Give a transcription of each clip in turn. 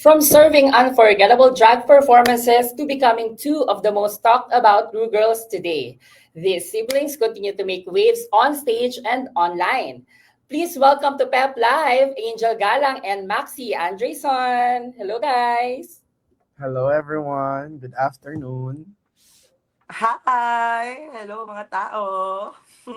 From serving unforgettable drag performances to becoming two of the most talked about Ru girls today, these siblings continue to make waves on stage and online. Please welcome to Pep Live, Angel Galang and Maxi Andreson. Hello, guys. Hello everyone, good afternoon. Hi! Hello mga tao!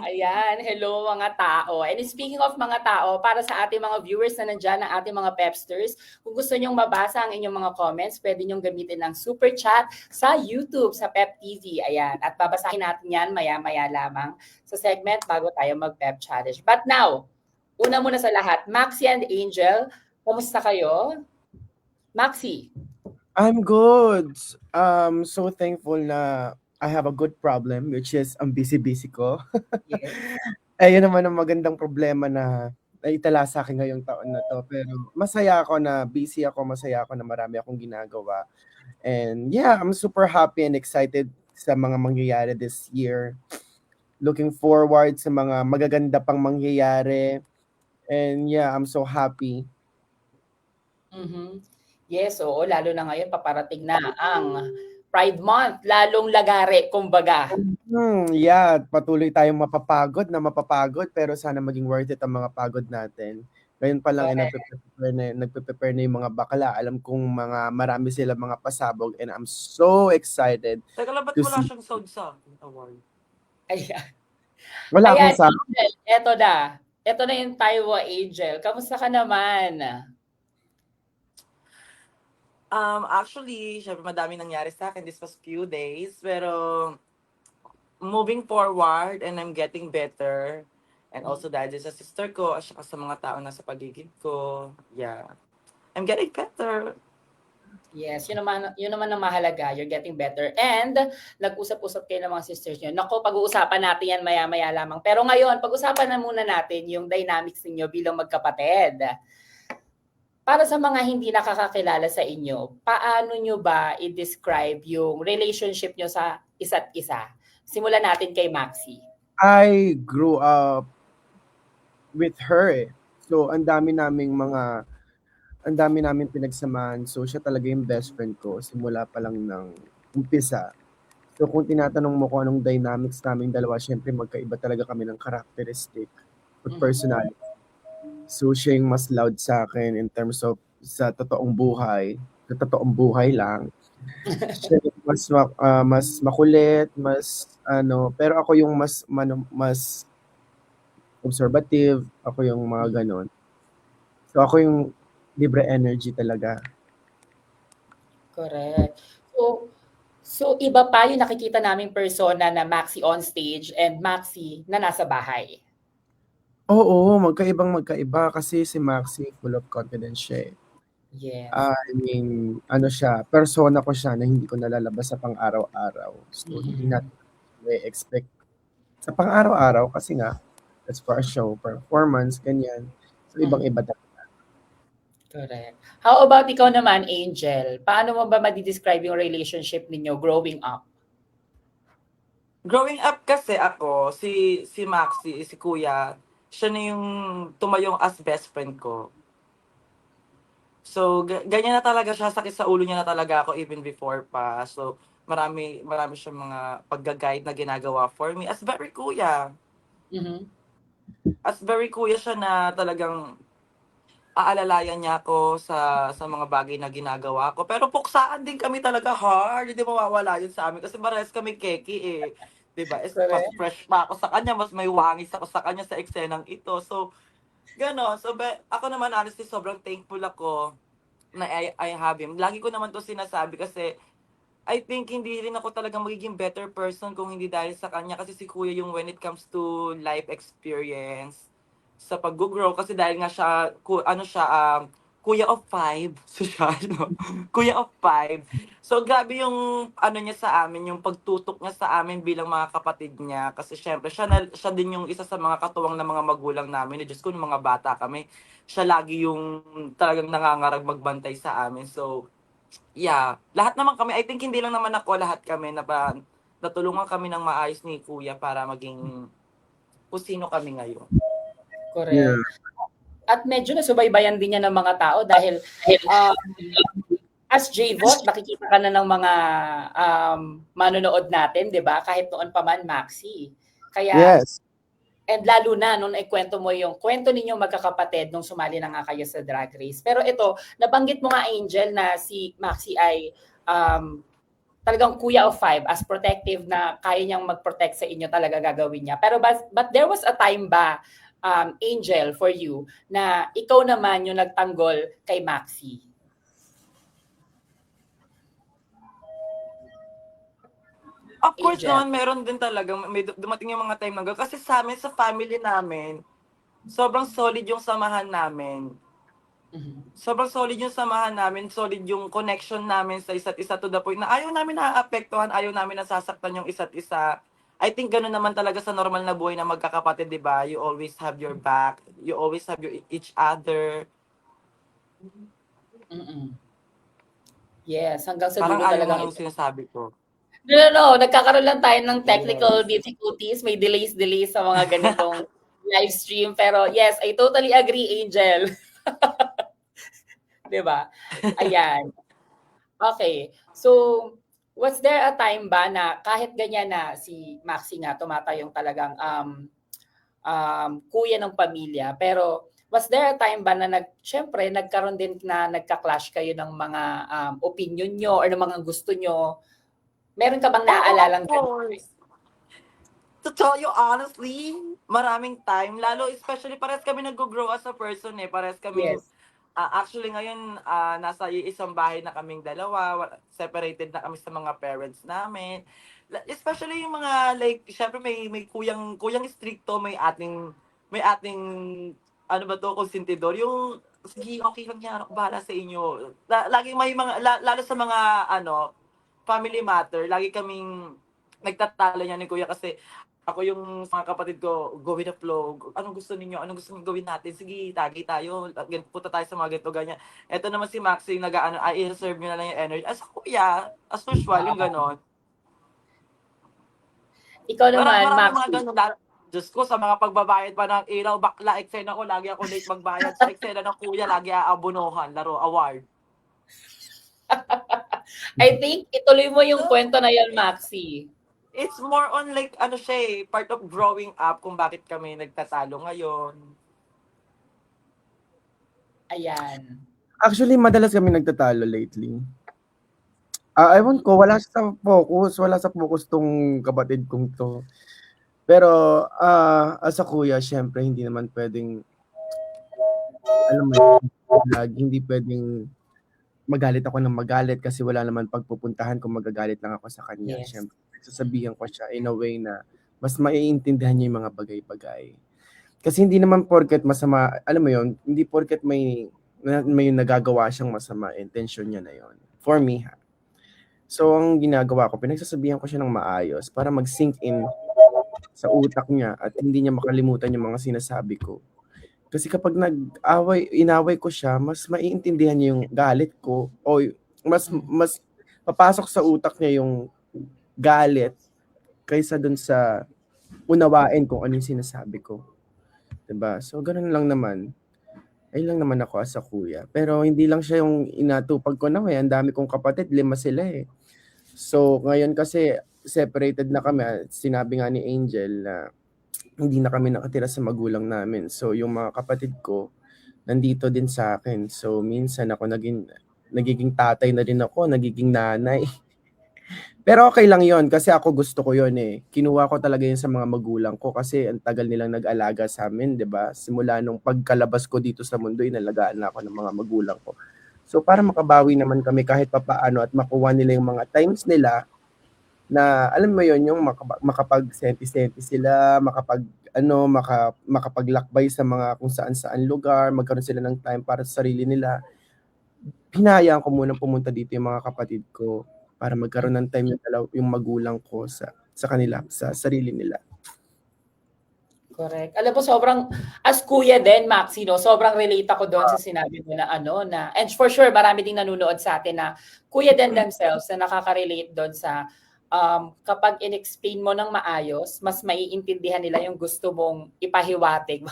Ayan, hello mga tao. And speaking of mga tao, para sa ating mga viewers na nandyan, ang ating mga Pepsters, kung gusto nyong mabasa ang inyong mga comments, pwede nyong gamitin ng super chat sa YouTube, sa Pep TV. Ayan, at babasahin natin yan maya-maya lamang sa segment bago tayo mag-Pep Challenge. But now, una muna sa lahat, Maxi and Angel, kumusta kayo? Maxi. I'm good. So thankful na I have a good problem which is ang busy-busy ko. Yes. Ayun naman ang magandang problema na naitala sa akin ngayong taon na 'to. Pero masaya ako na busy ako, masaya ako na marami akong ginagawa. And yeah, I'm super happy and excited sa mga mangyayari this year. Looking forward sa mga magaganda pang mangyayari. And yeah, I'm so happy. Mhm. Yes, oo, lalo na ngayon paparating na ang Pride Month, lalong lagare kumbaga. Yeah, patuloy tayong mapapagod pero sana maging worth it ang mga pagod natin. Ngayon pa lang ay Correct. nagpe-prepare na yung mga bakla. Alam kong marami sila mga pasabog and I'm so excited Teka lang, ba't to wala see. siyang sound sa award? Ayan. Wala akong Ayan, sa Angel, eto na. Eto na yung Taiwo Angel. Kamusta ka naman? Actually, syempre madami nangyari sa akin this past few days, pero moving forward and I'm getting better. And also dahil din sa sister ko at saka sa mga tao na sa paligid ko. Yeah. I'm getting better. Yes, yun naman ang mahalaga. You're getting better. And nag-usap-usap kayo ng mga sisters niyo. Naku, pag-uusapan natin yan maya-maya lamang. Pero ngayon, pag-usapan na muna natin yung dynamics niyo bilang magkapatid. Para sa mga hindi nakakakilala sa inyo, paano nyo ba i-describe yung relationship nyo sa isa't isa? Simulan natin kay Maxi. I grew up with her eh. So ang dami naming pinagsamahan. So siya talaga yung best friend ko simula pa lang ng umpisa. So kung tinatanong mo kung anong dynamics naming dalawa, syempre magkaiba talaga kami ng characteristic at personality. So siya yung mas loud sa akin in terms of sa totoong buhay lang. Siya yung mas makulit, mas ano, pero ako yung mas conservative, ako yung mga ganon. So ako yung libre energy talaga. Correct. So iba pa yung nakikita naming persona na Maxi on stage and Maxi na nasa bahay. Oo, magkaiba kasi si Maxi full of confidence siya eh. Yes. I mean, ano siya, persona ko siya na hindi ko nalalabas sa pang-araw-araw. So, hindi Mm-mm. natin expect sa pang-araw-araw kasi nga, that's for a show, performance, ganyan. So, ibang-iba talaga. Correct. How about ikaw naman, Angel? Paano mo ba madi-describe yung relationship ninyo growing up? Growing up kasi ako, si Maxi, si Kuya, siya na yung tumayong as best friend ko. So, ganyan na talaga siya, sakit sa ulo niya na talaga ako even before pa. So, marami siyang mga pagga-guide na ginagawa for me as very kuya. Mhm. As very kuya siya na talagang aalalayan niya ako sa mga bagay na ginagawa ko. Pero puksaan din kami talaga hard. Hindi mawawala yun sa amin. Kasi parehas kami keki eh. 'Di ba? Mas Correct. fresh pa ako sa kanya, mas may wangis ako sa kanya sa eksenang ito. So, gano'n. So, ako naman honestly sobrang thankful ako na I have him. Lagi ko naman 'to sinasabi kasi I think hindi rin ako talaga magiging better person kung hindi dahil sa kanya. Kasi si Kuya yung when it comes to life experience sa pag-grow. Kasi dahil nga siya, ano siya, Kuya of Five. So siya, no? Kuya of Five. So grabe yung ano niya sa amin, yung pagtutok niya sa amin bilang mga kapatid niya. Kasi syempre, siya din yung isa sa mga katuwang na mga magulang namin. Diyos ko, nung mga bata kami, siya lagi yung talagang nangangarag magbantay sa amin. So, yeah, lahat naman kami, I think hindi lang naman ako, lahat kami natulungan kami ng maayos ni Kuya para maging kung sino kami ngayon. Yeah. Correct. At medyo nasubaybayan din niya ng mga tao dahil um, as JVOT, nakikita ka na ng mga manonood natin, di ba? Kahit noon pa man, Maxi. Kaya, Yes. and lalo na nung ikwento mo yung kwento ninyong magkakapatid nung sumali na nga kayo sa Drag Race. Pero ito, nabanggit mo nga, Angel, na si Maxi ay talagang kuya of five, as protective na kaya niyang mag-protect sa inyo, talaga gagawin niya. Pero but there was a time ba, Angel, for you, na ikaw naman yung nagtanggol kay Maxi? Of course Angel. naman, meron din talaga, may dumating yung mga time na gano'n. Kasi sa amin, sa family namin, sobrang solid yung samahan namin. Sobrang solid yung samahan namin, solid yung connection namin sa isa't isa to the point na ayaw namin naaapektuhan, ayaw namin nasasaktan yung isa't isa. I think gano'n naman talaga sa normal na buhay na magkakapatid, di ba? You always have your back, you always have your each other. Mm-mm. Yes, hanggang sa Parang dulo ayaw mo talagang yung sinasabi ko. No. Nagkakaroon lang tayo ng technical difficulties. May delays sa mga ganitong live stream. Pero yes, I totally agree, Angel. 'Di ba? Ayan. Okay. So, was there a time ba na kahit ganyan na si Maxi nga tumatayong talagang kuya ng pamilya, pero was there a time ba na syempre nagkaroon din na nagka-clash kayo ng mga opinion nyo or ng mga gusto nyo? Meron ka bang Of naaalalang course. To tell you honestly, maraming time. Lalo, especially, parehas kami nag-grow as a person eh. Parehas kaming, Yes. actually ngayon, nasa isang bahay na kaming dalawa. Separated na kami sa mga parents namin. Especially yung mga, like, syempre may kuyang stricto, may ating, ano ba to, konsentidor. Yung, sige, okay lang yan, ako bahala sa inyo. Laging may mga, lalo sa mga, family matter, lagi kaming nagtatalo niya ni Kuya kasi ako yung mga kapatid ko, go with the flow. Anong gusto ninyo? Anong gusto niyo gawin natin? Sige, tagi tayo. Punta tayo sa mga ganito, ganyan. Ito naman si Maxi, i-reserve nyo na lang yung energy. As kuya, as usual, yung ganon. Ikaw naman, Marami mga Maxi. ganon. Diyos ko, sa mga pagbabayad pa ng ilaw, bakla, eksena ko, lagi ako late magbayad. Sa eksena ng kuya, lagi aabunuhan, laro, award. I think ituloy mo yung kwento na yan, Maxi. It's more on like, siya part of growing up kung bakit kami nagtatalo ngayon. Ayan. Actually, madalas kami nagtatalo lately. Ewan ko, wala sa focus tong kapatid kong to. Pero, as a kuya, syempre, hindi naman pwedeng, alam mo yun, hindi pwedeng magalit ako ng magalit kasi wala naman pagpupuntahan kung magagalit lang ako sa kanya. Yes. Syempre, sasabihan ko siya in a way na mas maiintindihan niya yung mga bagay-bagay. Kasi hindi naman porket masama, alam mo yun, hindi porket may nagagawa siyang masama, intention niya na yun. For me, ha. So, ang ginagawa ko, pinagsasabihan ko siya ng maayos para mag-sink in sa utak niya at hindi niya makalimutan yung mga sinasabi ko. Kasi kapag inaway ko siya, mas maiintindihan niya yung galit ko o mas papasok sa utak niya yung galit kaysa dun sa unawain kung ano yung sinasabi ko. Diba? So, ganun lang naman. Ayun lang naman ako as a kuya. Pero hindi lang siya yung inatupag ko na may. Ang dami kong kapatid, 5 sila eh. So, ngayon kasi separated na kami. Sinabi nga ni Angel na hindi na kami nakatira sa magulang namin. So, yung mga kapatid ko, nandito din sa akin. So, minsan ako nagiging tatay na din ako, nagiging nanay. Pero okay lang yon kasi ako gusto ko yon eh. Kinuha ko talaga yun sa mga magulang ko kasi ang tagal nilang nag-alaga sa amin, 'di ba? Simula nung pagkalabas ko dito sa mundo, inalagaan na ako ng mga magulang ko. So para makabawi naman kami kahit papaano at makuha nila yung mga times nila na alam mo yon yung makapag-senti-senti sila, makapaglakbay sa mga kung saan-saan lugar, magkaroon sila ng time para sa sarili nila. Hinayaan ko muna pumunta dito yung mga kapatid ko para magkaroon ng time yung magulang ko sa kanila, sa sarili nila. Correct. Alam mo, sobrang, as kuya din, Maxi, no, sobrang relate ako doon sa sinabi mo na, and for sure, marami ding nanonood sa atin na kuya din themselves na nakaka-relate doon sa kapag in-explain mo ng maayos, mas maiintindihan nila yung gusto mong ipahiwatig.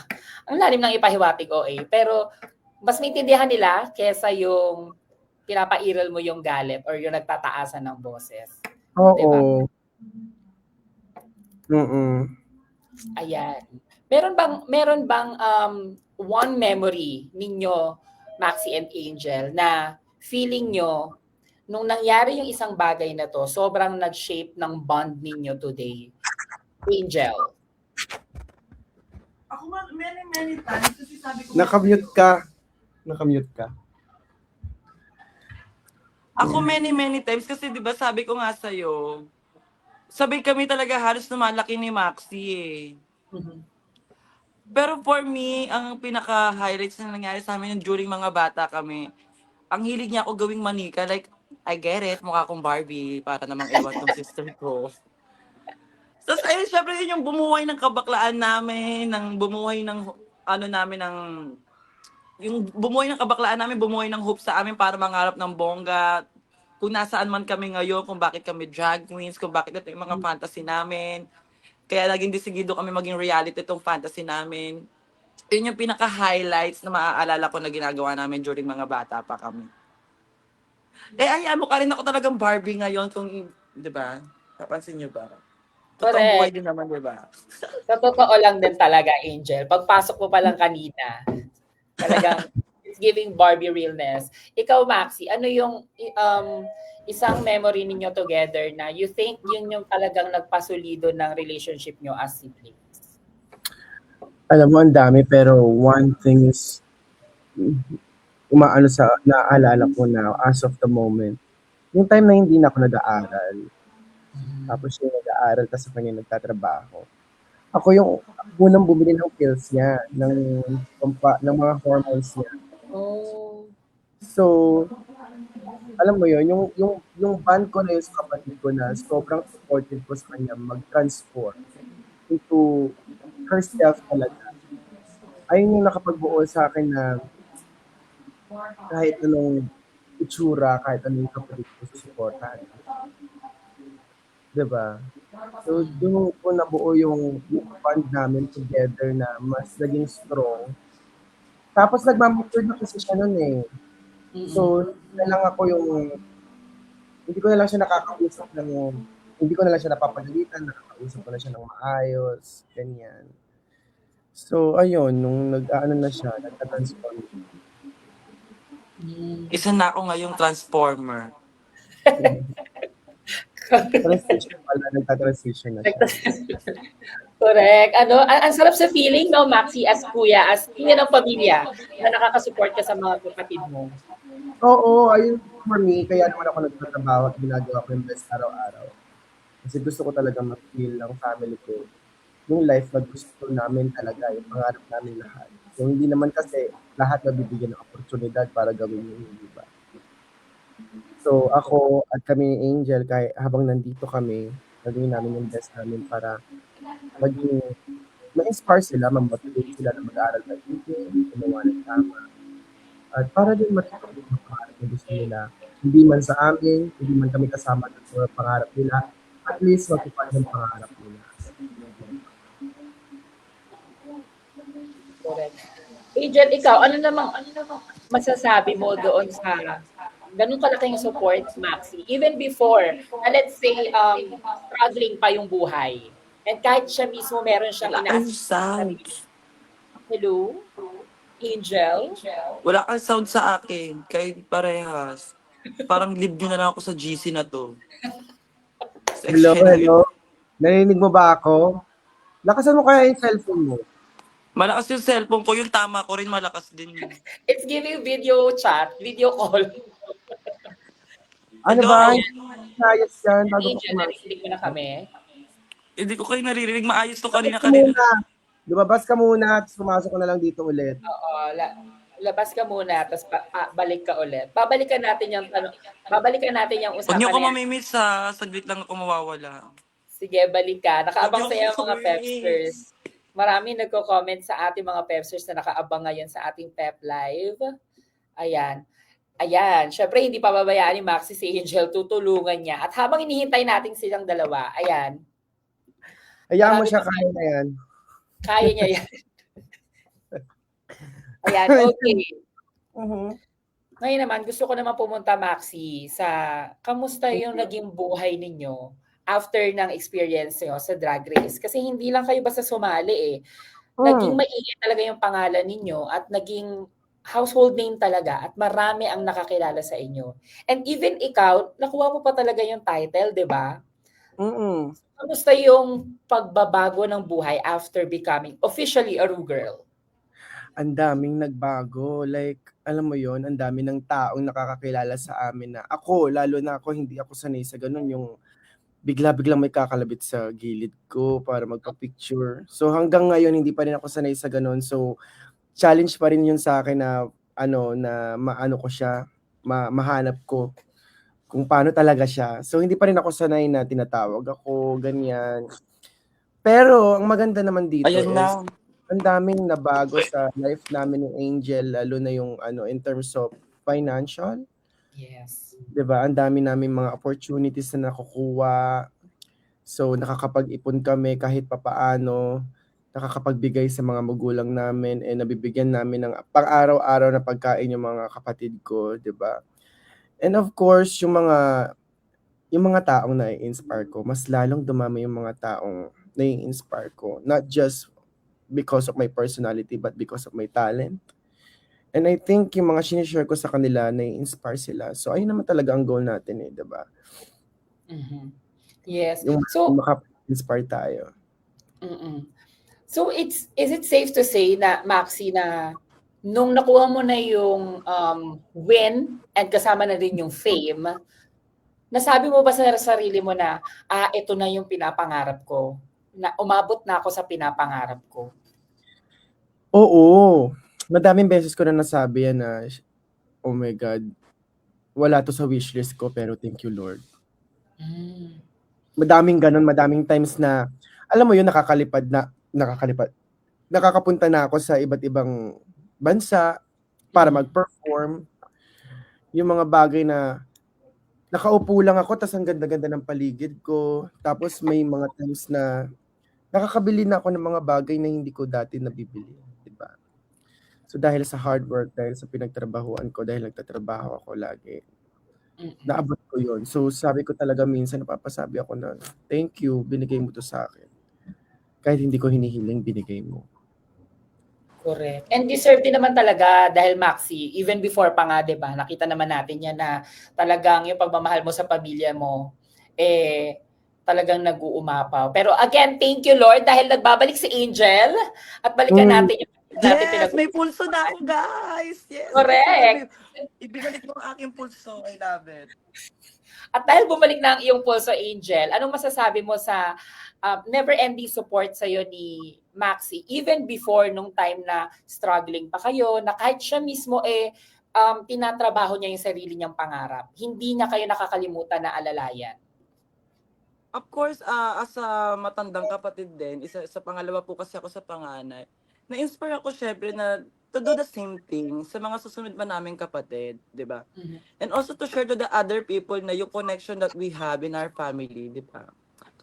Ang lalim ng ipahiwatig, OA. Pero mas maintindihan nila kesa yung pinapairal mo yung galit or yung nagtataasan ng boses. Diba? Oo. Ayan. Meron bang one memory ninyo, Maxi and Angel, na feeling nyo nung nangyari yung isang bagay na to, sobrang nag-shape ng bond ninyo today? Angel. Ako many times kasi sabi ko Nakamute ka. Ako many times kasi 'di ba sabi ko nga sa'yo, sabay kami talaga halos lumalaki ni Maxi eh. Pero for me, ang pinaka-highlights na nangyari sa amin during mga bata kami, ang hilig niya ako gawing manika. Like, I get it, mukha akong Barbie para namang ewan tong sister ko. Tapos ayun, syempre yun yung bumuhay ng kabaklaan namin, bumuhay ng hope sa amin para mangarap ng bongga. Kung nasaan man kami ngayon, kung bakit kami drag queens, kung bakit ito yung mga fantasy namin. Kaya naging desidido kami maging reality itong fantasy namin. Yun yung pinaka-highlights na maaalala ko na ginagawa namin during mga bata pa kami. Ayan mo ka rin ako talagang Barbie ngayon kung, di ba? Napansin niyo ba? Totoong buhay Correct. din naman, di ba? Sa totoo lang din talaga, Angel. Pagpasok mo pa lang kanina, talagang it's giving Barbie realness. Ikaw, Maxi, ano yung isang memory ninyo together na you think yun yung talagang nagpasulido ng relationship nyo as siblings? Alam mo, ang dami, pero one thing is, naaalala ko na as of the moment. Yung time na hindi na ako nag-aaral. Tapos siya yung nag-aaral, tapos sa kanya nagtatrabaho. Ako yung unang bumili ng pills niya, ng mga hormones niya. Oh. So, alam mo yun, yung bond ko na yun sa kapatid ko na sobrang supportive ko sa kanya mag-transform into herself talaga. Ayun yung nakapagbuo sa akin na kahit anong itsura, kahit anong kapatid ko susuportahan. Diba? So, doon ko nabuo yung bond namin together na mas naging strong. Tapos nagmamature na kasi siya nun eh. So, hindi ko na lang siya nakakausap hindi ko na lang siya napapagalitan, nakakausap ko na siya ng maayos, ganyan. So, ayun, nung nagka-transform. Isa na ako ngayong transformer. Nagka-transition na siya. Correct. Ang sarap sa feeling, no, Maxi, as kuya, as kuya ng pamilya, na nakakasupport ka sa mga kapatid mo. Oo, ayun for me, kaya naman ako nagtatrabaho at ginagawa ko yung best araw-araw. Kasi gusto ko talaga mag-feel ng family ko yung life na gusto namin talaga, yung pangarap namin lahat. So, hindi naman kasi lahat nabibigyan ng oportunidad para gawin yung iba. So, ako at kami ni Angel, kahit habang nandito kami, gagawin namin yung best namin para maging ma-inspire sila, ma-motivate sila na mag-aaral na gumawa ng tama. At para din matupad yung pangarap na gusto nila. Hindi man sa amin, hindi man kami kasama sa pangarap nila, at least matupad yung pangarap nila. Correct. Angel, ikaw, ano namang masasabi mo doon sa ganun kalaking support, Maxi? Even before, let's say, struggling pa yung buhay. And kahit siya mismo meron siyang Sound. Hello? Angel? Wala kang sound sa akin. Kahit parehas. Parang leave nyo na lang ako sa GC na to. Hello? Narinig mo ba ako? Lakasan mo kaya yung cellphone mo. Malakas yung cellphone ko. Yung tama ko rin malakas din. It's giving video chat, video call. Ano Hello? ba? Ayos yan. Bago ko Angel, narinig mo na kami. Hindi ko kayo naririnig. Maayos to Lumabas kanina. Lumabas ka muna, tapos pumasok ka na lang dito ulit. Oo, labas ka muna, tapos balik ka ulit. Babalikan natin yung Huwag usapan niyo ako na yan. mamimiss ha. Saglit lang ako mawawala. Sige, balik ka. Nakaabang Huwag sa iyo niyo ako mga mamimiss. Pepsters. Marami nagko-comment sa ating mga Pepsters na nakaabang ngayon sa ating Pep Live. Ayan. Ayan, syempre hindi pababayaan ni Maxi si Angel, tutulungan niya. At habang hinihintay natin silang dalawa, ayan, Hayaan mo marami siya, pa kaya na yan. kaya niya yan. Ayan, okay. Mhm. Ngayon naman, gusto ko naman pumunta, Maxi, sa kamusta yung naging buhay ninyo after ng experience nyo sa Drag Race? Kasi hindi lang kayo basta sumali eh. Naging maingay talaga yung pangalan ninyo at naging household name talaga at marami ang nakakilala sa inyo. And even ikaw, nakuha mo pa talaga yung title, di ba? Mm. Kamusta yung pagbabago ng buhay after becoming officially a Ru Girl? Ang daming nagbago. Like, alam mo yon, ang dami ng taong nakakakilala sa amin na ako, lalo na ako, hindi ako sanay sa ganun, yung bigla-biglang may kakalabit sa gilid ko para magpa-picture. So hanggang ngayon, hindi pa rin ako sanay sa ganun. So, challenge pa rin yun sa akin na, na maano ko siya, mahanap ko kung paano talaga siya. So, hindi pa rin ako sanay na tinatawag ako, ganyan. Pero, ang maganda naman dito Ayun is, na. ang daming nabago sa life namin ni Angel, lalo na yung in terms of financial, Yes. 'di ba? Ang dami naming mga opportunities na nakukuha. So nakakapag-ipon kami kahit papaano, nakakapagbigay sa mga magulang namin and nabibigyan namin ng pang-araw-araw na pagkain yung mga kapatid ko, 'di ba? And of course, yung mga taong nai-inspire ko, mas lalong dumami yung mga taong nai-inspire ko, not just because of my personality but because of my talent. And I think yung mga sinishare ko sa kanila, nai-inspire sila. So ayun naman talaga ang goal natin eh, 'di ba? Mhm. Yes. Yung So, maka-inspire tayo. mm. So is it safe to say na Maxi na nung nakuha mo na yung win and kasama na rin yung fame, nasabi mo ba sa sarili mo na ito na yung pinapangarap ko? Na umabot na ako sa pinapangarap ko. Oo. Madaming beses ko na nasabi yan na, oh my God, wala to sa wishlist ko pero thank you Lord. Mm. Madaming ganun, madaming times na, alam mo yun, nakakapunta na ako sa iba't ibang bansa para mag-perform. Yung mga bagay na nakaupo lang ako tas ang ganda-ganda ng paligid ko. Tapos may mga times na nakakabili na ako ng mga bagay na hindi ko dati nabibili, 'di ba? So dahil sa hard work, dahil sa pinagtrabahuan ko, dahil nagtatrabaho ako lagi, naabot ko 'yon. So sabi ko talaga minsan napapasabi ako na, "Thank you, binigay mo 'to sa akin. Kahit hindi ko hinihiling, binigay mo." Correct. And deserve din naman talaga dahil Maxi, even before pa nga, 'di ba? Nakita naman natin 'yan na talagang yung pagmamahal mo sa pamilya mo talagang nag-uumapaw. Pero again, thank you Lord dahil nagbabalik si Angel at balikan natin yung natin Yes, may pulso na ako, guys. Yes, Correct. ibigalik mo ang aking pulso. I love it. At dahil bumalik na ang iyong pulso, Angel, anong masasabi mo sa never-ending support sa'yo ni Maxi, even before nung time na struggling pa kayo, na kahit siya mismo tinatrabaho niya yung sarili niyang pangarap, hindi niya kayo nakakalimutan na alalayan? Of course, as a matandang kapatid din, sa pangalawa po kasi ako sa panganay, na-inspire ako syempre na to do the same thing sa mga susunod pa naming kapatid, di ba? And also to share to the other people na yung connection that we have in our family, di ba?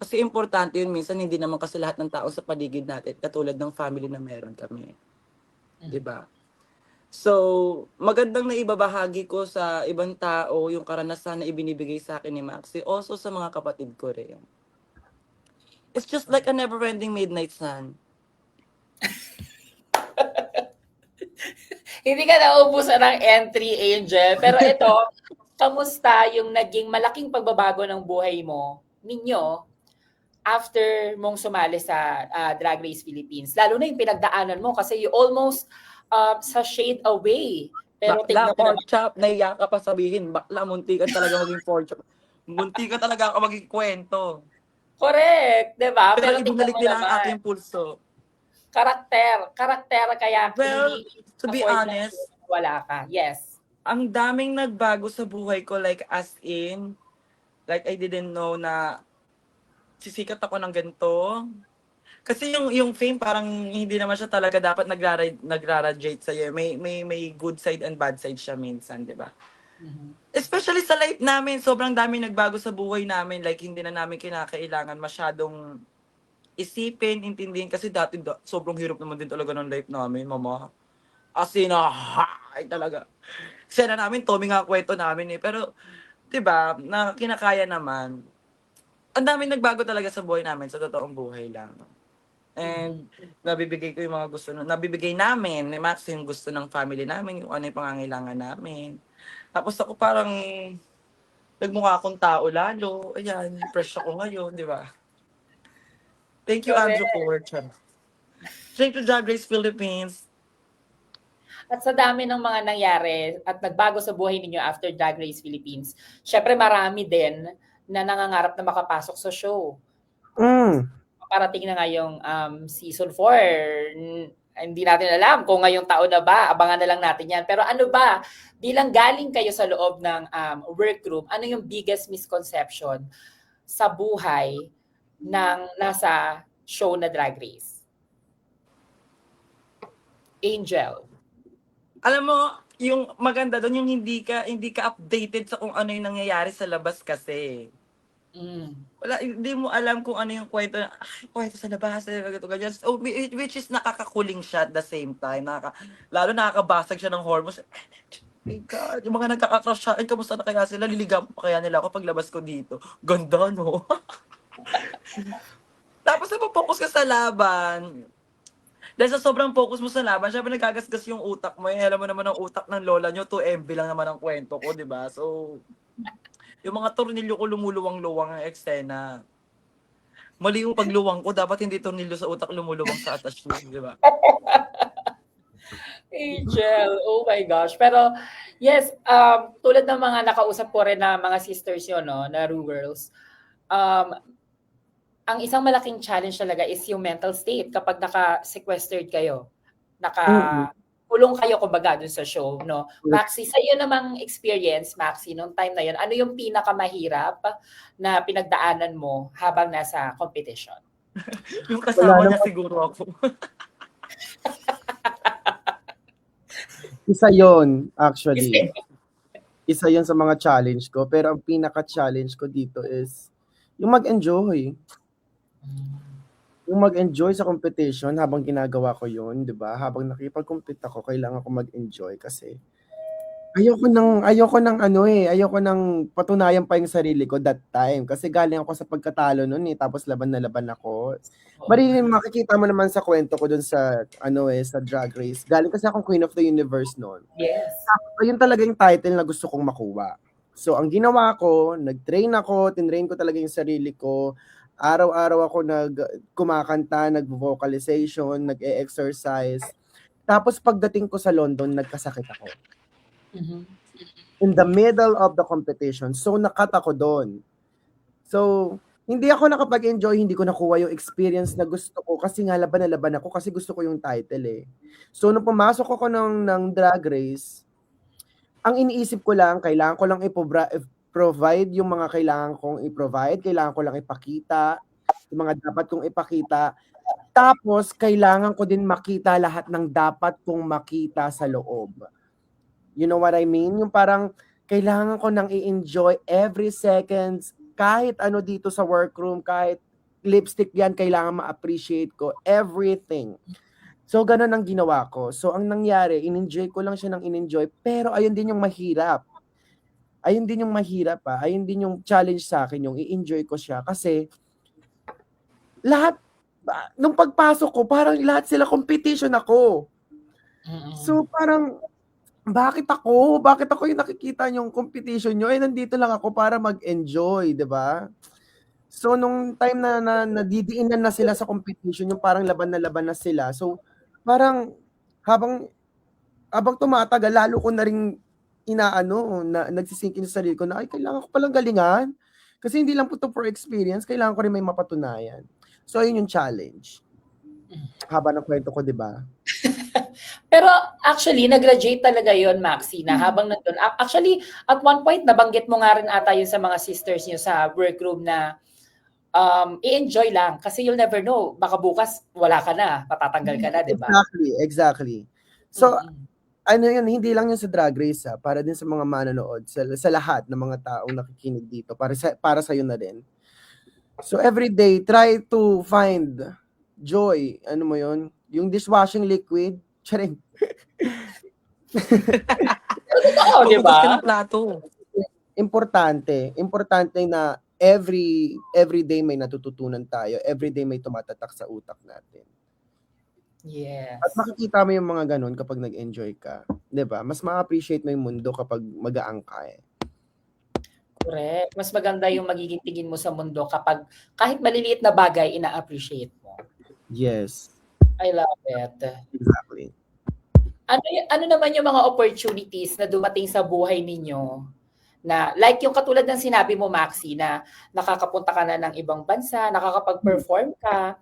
Kasi importante yun, minsan hindi naman kasi lahat ng tao sa paligid natin katulad ng family na meron kami. Di ba? So, magandang naibabahagi ko sa ibang tao yung karanasan na ibinibigay sa akin ni Maxi, also sa mga kapatid ko rin. It's just like a never-ending midnight sun. Hindi ka naubusan ng entry, Angel. Pero ito, kamusta yung naging malaking pagbabago ng buhay mo, ninyo, after mong sumali sa Drag Race Philippines? Lalo na yung pinagdaanan mo kasi you almost sa shade away. Pero Bakla, tignan mo pork naman. chop, naiya ka pa sabihin, bakla, munti ka talaga maging pork chop. Munti ka talaga ako maging kwento. Correct, di ba? Pero Pero tignan ibinalik mo din ang naman. aking pulso. Karakter kaya Well, hindi to be afford honest, na wala ka. Yes. ang daming nagbago sa buhay ko, like as in, like I didn't know na sisikat ako ng ganito. Kasi yung fame parang hindi naman siya talaga dapat nagraradiate sa'yo. May good side and bad side siya minsan, di ba? Especially sa life namin, sobrang dami nagbago sa buhay namin. Like, hindi na namin kinakailangan masyadong isipin, intindihin. Kasi dati, sobrang hirap naman din talaga ng life namin, mama. As in, ay talaga. Kasi na namin, Tommy nga kwento namin eh. Pero, di ba, na kinakaya naman. Ang dami nagbago talaga sa buhay namin, sa totoong buhay lang. And nabibigay ko yung mga gusto, nabibigay namin ni Max yung gusto ng family namin, yung ano yung pangangailangan namin. Tapos ako parang nagmukha akong tao lalo. Ayan, fresh ako ngayon, di ba? Thank you, Correct. Andrew Porchan. Thank you, Drag Race Philippines. At sa dami ng mga nangyari at nagbago sa buhay ninyo after Drag Race Philippines, syempre marami din na nangangarap na makapasok sa show. Parating na nga yung season 4. Hindi natin alam kung ngayong taon na ba. Abangan na lang natin yan. Pero ano ba, bilang galing kayo sa loob ng workroom, ano yung biggest misconception sa buhay ng nasa show na Drag Race? Angel. Alam mo, yung maganda doon, yung hindi ka updated sa kung ano yung nangyayari sa labas kasi. Wala, hindi mo alam kung ano yung kwento, kwento sa labas, ganyan. So, which is nakakakuling siya at the same time. Lalo nakakabasag siya ng hormones. My God, yung mga nagkakakrush siya, kamusta na kaya sila? Liligaw pa kaya nila ako paglabas ko dito. Ganda, no? Tapos napopokus ka sa laban. Dahil sa sobrang focus mo sa laban, syempre nagagasgas yung utak mo. Alam mo naman ang utak ng lola nyo, 2 MB lang naman ang kwento ko, di ba? So, yung mga tornilyo ko lumuluwang-luwang ang eksena. Mali yung pagluwang ko, dapat hindi tornilyo sa utak lumuluwang sa attachment, di ba? Angel, oh my gosh. Pero yes, tulad ng mga nakausap ko rin na mga sisters yun, no, na Ru Girls, ang isang malaking challenge talaga is yung mental state kapag naka-sequestered kayo. Kulong kayo kumbaga dun sa show, no? Maxi, sa iyo namang experience, Maxi, nung time na yun, ano yung pinakamahirap na pinagdaanan mo habang nasa competition? Yung kasama niya siguro ako. Isa yon actually. Isa yon sa mga challenge ko. Pero ang pinaka-challenge ko dito is yung mag-enjoy. Yung mag-enjoy sa competition habang ginagawa ko yun, di ba? Habang nakipag-compete ako, kailangan ko mag-enjoy kasi ayoko nang patunayan pa yung sarili ko that time. Kasi galing ako sa pagkatalo nun eh, tapos laban na laban ako. Makikita mo naman sa kwento ko dun sa, sa Drag Race. Galing kasi akong Queen of the Universe noon. Yes. So, yun talaga yung title na gusto kong makuha. So, ang ginawa ko, nag-train ako, tinrain ko talaga yung sarili ko. Araw-araw ako kumakanta, nag-vocalization, nag-e-exercise. Tapos pagdating ko sa London, nagkasakit ako. In the middle of the competition. So, nakat ako doon. So, hindi ako nakapag-enjoy, hindi ko nakuha yung experience na gusto ko kasi nga laban na laban ako kasi gusto ko yung title eh. So, nung pumasok ako ng Drag Race, ang iniisip ko lang, kailangan ko lang provide yung mga kailangan kong i-provide, kailangan ko lang ipakita, yung mga dapat kong ipakita. Tapos, kailangan ko din makita lahat ng dapat kong makita sa loob. You know what I mean? Yung parang, kailangan ko nang i-enjoy every seconds, kahit ano dito sa workroom, kahit lipstick yan, kailangan ma-appreciate ko, everything. So, ganun ang ginawa ko. So, ang nangyari, in-enjoy ko lang siya ng in-enjoy, pero ayun din yung mahirap. Ayun din yung challenge sa akin, yung i-enjoy ko siya. Kasi, nung pagpasok ko, parang lahat sila competition ako. So, parang, bakit ako? Bakit ako yung nakikita yung competition nyo? Nandito lang ako para mag-enjoy, di ba? So, nung time na nadidiinan na sila sa competition, yung parang laban na sila. So, parang, habang tumatagal, lalo ko na rin nagsisinkin sa sarili ko na, ay, kailangan ko palang galingan. Kasi hindi lang po to for experience, kailangan ko rin may mapatunayan. So, yun yung challenge. Haba ng kwento ko, di ba? Pero actually, nag-graduate talaga yon Maxi, na habang nandun. Actually, at one point, nabanggit mo nga rin ata yun sa mga sisters niyo sa workroom na i-enjoy lang. Kasi you'll never know. Baka bukas, wala ka na. Patatanggal ka na, di ba? Exactly. So, ano yun, hindi lang yun sa Drag Race para din sa mga manonood, sa lahat ng mga taong nakikinig dito, para sa'yo na din. So every day, try to find joy. Ano mo yun? Yung dishwashing liquid. Charing. Totoo, di Hugas ka ba? ng plato. Importante na every day may natututunan tayo. Every day may tumatatak sa utak natin. Yes. At makikita mo yung mga ganun kapag nag-enjoy ka. 'Di ba? Mas ma-appreciate mo yung mundo kapag magaang ka eh. Correct. Mas maganda yung magiging tingin mo sa mundo kapag kahit maliliit na bagay, ina-appreciate mo. Yes. I love it. Exactly. Ano naman yung mga opportunities na dumating sa buhay ninyo na like yung katulad ng sinabi mo, Maxi, na nakakapunta ka na ng ibang bansa, nakakapag-perform ka.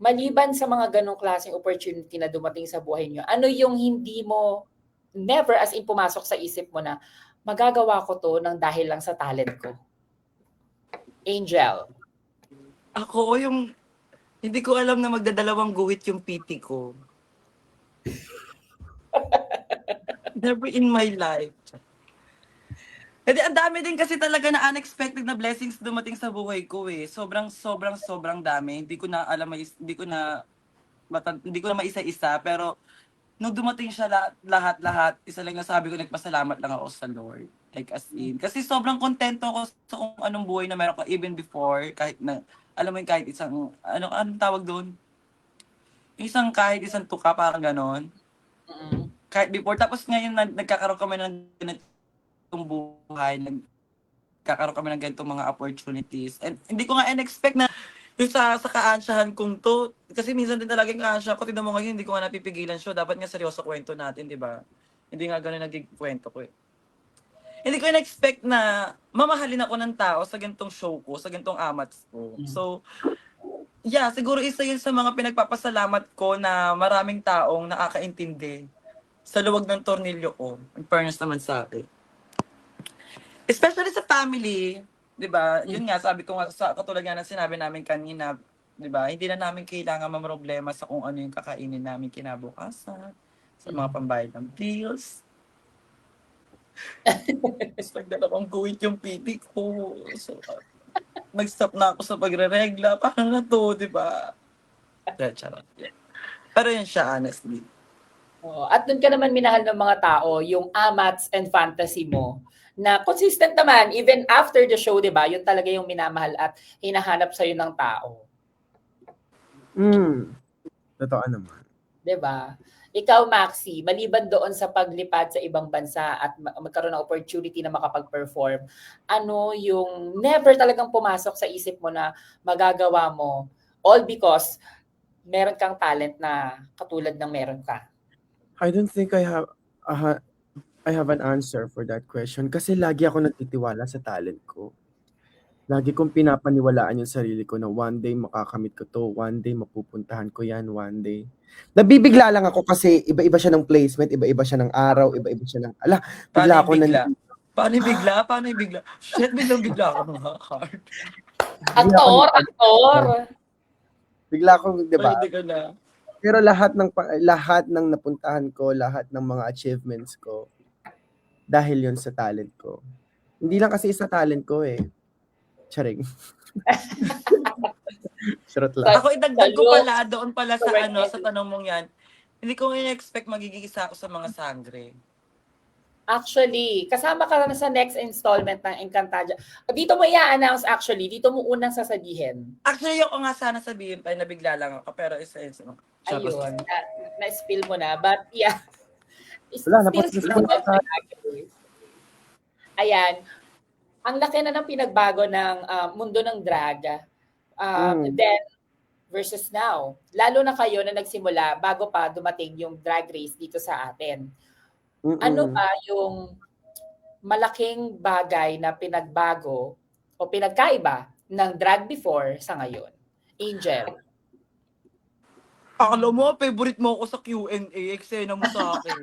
Maliban sa mga ganong klaseng opportunity na dumating sa buhay nyo, ano yung hindi mo, never as in pumasok sa isip mo na magagawa ko to ng dahil lang sa talent ko? Angel. Ako yung, hindi ko alam na magdadalawang guhit yung PT ko. Never in my life. Hindi, ang dami din kasi talaga na unexpected na blessings dumating sa buhay ko eh. Sobrang dami. Hindi ko na alam, hindi ko na maisa-isa, pero nung dumating siya lahat, isa lang nasabi ko, nagpasalamat lang ako sa Lord. Like as in. Kasi sobrang kontento ako sa kung anong buhay na meron ko even before, kahit na, alam mo yung kahit isang, anong tawag doon? Kahit isang tuka, parang ganon. Kahit before. Tapos ngayon, nagkakaroon kami ng ganitong buhay, nagkakaroon kami ng ganitong mga opportunities. And hindi ko nga in-expect na yung sa kaansyahan kong to, kasi minsan din talaga yung kaansyahan ko, tignan mo ngayon, hindi ko nga napipigilan siya. Dapat nga seryoso kwento natin, di ba? Hindi nga ganun naging kwento ko eh. Hindi ko in-expect na mamahalin ako ng tao sa ganitong show ko, sa ganitong amats ko. So, yeah, siguro isa yun sa mga pinagpapasalamat ko na maraming taong nakakaintindi sa luwag ng tornilyo ko. In fairness naman sa akin. Especially sa family, 'di ba? Yun nga sabi ko nga sa katulad nga ng sinabi namin kanina, 'di ba? Hindi na namin kailangan mamroblema sa kung ano yung kakainin namin kinabukasan, sa mga pambayad ng bills. Tapos nagdalawang guhit yung PT ko. So, nag-stop na ako sa pagre-regla. Paano na to, 'di ba? Charot. Pero yun siya, honestly. At doon ka naman minahal ng mga tao, yung amats and fantasy mo, na consistent naman, even after the show, di ba? Yun talaga yung minamahal at hinahanap sa'yo ng tao. Totoo naman. Di ba? Ikaw, Maxi, maliban doon sa paglipad sa ibang bansa at magkaroon ng opportunity na makapag-perform, ano yung never talagang pumasok sa isip mo na magagawa mo, all because meron kang talent na katulad ng meron ka? I don't think I have an answer for that question kasi lagi ako nagtitiwala sa talent ko. Lagi kong pinapaniwalaan yung sarili ko na one day makakamit ko to, one day mapupuntahan ko yan, one day. Nabibigla lang ako kasi iba-iba siya ng placement, iba-iba siya ng araw, iba-iba siya ng, bigla ako Paano yung bigla? Shit, bigla ako mga card. Aktor! Bigla ako, di ba? Pwede ka na. Pero lahat ng napuntahan ko, lahat ng mga achievements ko, dahil yun sa talent ko. Hindi lang kasi sa talent ko eh. Charing. Charot lang. Ako idagdag ko pala doon pala sa tanong mong yan. Hindi ko in-expect magiging isa ako sa mga sangre. Actually, kasama ka na sa next installment ng Encantadia. Dito mo i-announce actually, dito mo unang sasabihin. Actually, yung nga sana sabihin pa, nabigla lang ako, pero isa. Ayun, na-spill mo na. But yeah, ayan, ang laki na ng pinagbago ng mundo ng drag. Then, versus now. Lalo na kayo na nagsimula bago pa dumating yung drag race dito sa atin. Ano ba yung malaking bagay na pinagbago o pinagkaiba ng drag before sa ngayon? Angel. Akala mo, favorite mo ako sa Q&A, eksena mo sa akin.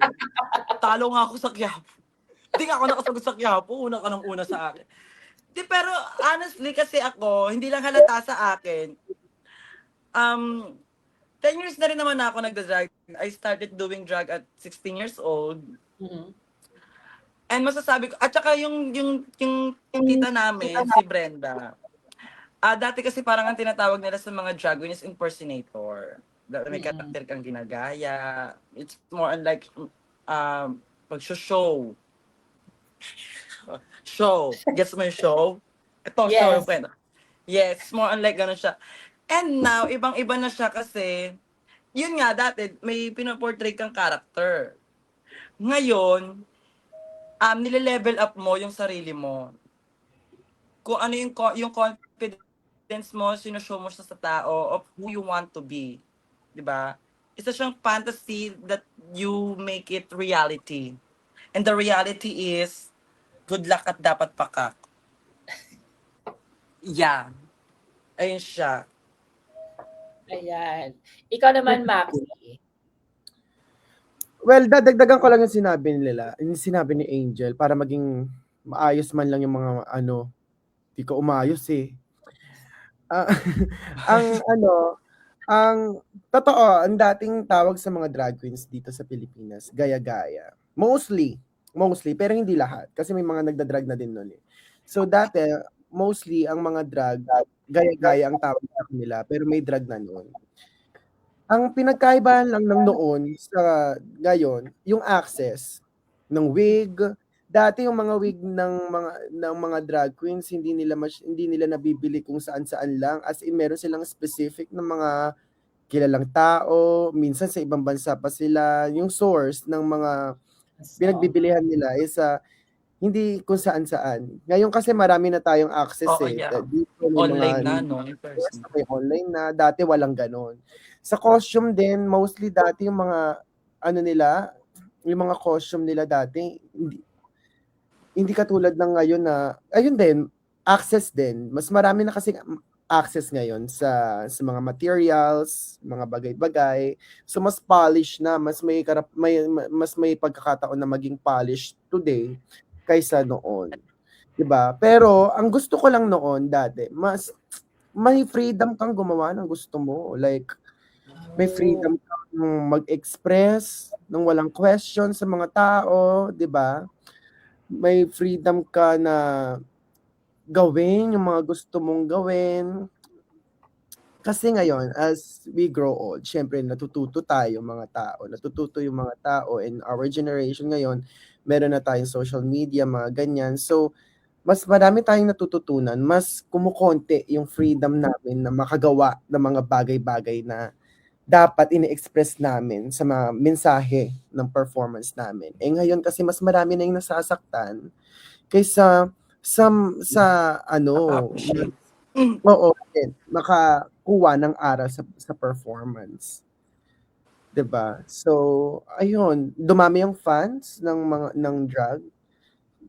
Talo nga ako sa Quiapo. Hindi nga ako nakasagot sa Quiapo, una ka nang una sa akin. Di, pero honestly, kasi ako, hindi lang halata sa akin. 10 years na rin naman ako nagda-drag I started doing drag at 16 years old. Mhm. And masasabi ko, at saka yung tita namin, si Brenda, dati kasi parang ang tinatawag nila sa mga drag queen is impersonator. May Mm. karakter kang ginagaya. It's more on like, pag-show. Show. Gets mo yung show? Ito, show yung Yes. kwento. Yes, more on like ganun siya. And now, ibang-iba na siya kasi, yun nga, dati, may pinoportray kang character. Ngayon, nile-level up mo yung sarili mo. Kung ano yung confidence mo, sinushow mo siya sa tao of who you want to be. 'Di ba? Isa siyang fantasy that you make it reality. And the reality is, good luck at dapat pakak. Yeah. Ayun siya. Ayan. Ikaw naman, Maxi. Well, dadagdagan ko lang yung sinabi ni Angel para maging maayos man lang yung mga ano, di ko umayos eh. Ah, ang ano, ang totoo, ang dating tawag sa mga drag queens dito sa Pilipinas, gaya-gaya. Mostly, pero hindi lahat. Kasi may mga nagda-drag na din nun eh. So dati, mostly ang mga drag, gaya-gaya ang tawag sa kanila, pero may drag na nun. Ang pinagkaibahan lang ng noon sa ngayon, yung access ng wig. Dati yung mga wig ng mga drag queens hindi nila nabibili kung saan-saan lang, as in meron silang specific na mga kilalang tao, minsan sa ibang bansa pa sila. Yung source ng mga pinagbibilihan nila is hindi kung saan-saan. Ngayon kasi marami na tayong access Oo, eh. yeah. Dito may Online mga na, no? In person. may online na, dati walang ganon. Sa costume din, mostly dati yung mga ano nila, yung mga costume nila dati, hindi katulad ng ngayon na, ayun din, access din. Mas marami na kasi access ngayon sa mga materials, mga bagay-bagay. So mas polish na, mas may pagkakataon na maging polish today kaysa noon. 'Di ba? Pero ang gusto ko lang noon dati, mas may freedom kang gumawa ng gusto mo. Like may freedom kang mag-express ng walang question sa mga tao, 'di ba? May freedom ka na gawin yung mga gusto mong gawin. Kasi ngayon, as we grow old, syempre natututo yung mga tao in our generation ngayon, meron na tayong social media, mga ganyan. So, mas marami tayong natututunan, mas kumukonti yung freedom namin na makagawa ng mga bagay-bagay na dapat ini-express namin sa mga mensahe ng performance namin. Eh ngayon kasi mas marami na yung nasasaktan kaysa sa ano, Appreciate. oo, makakuha ng aral sa performance. 'Di ba? So, ayun, dumami yung fans ng drag,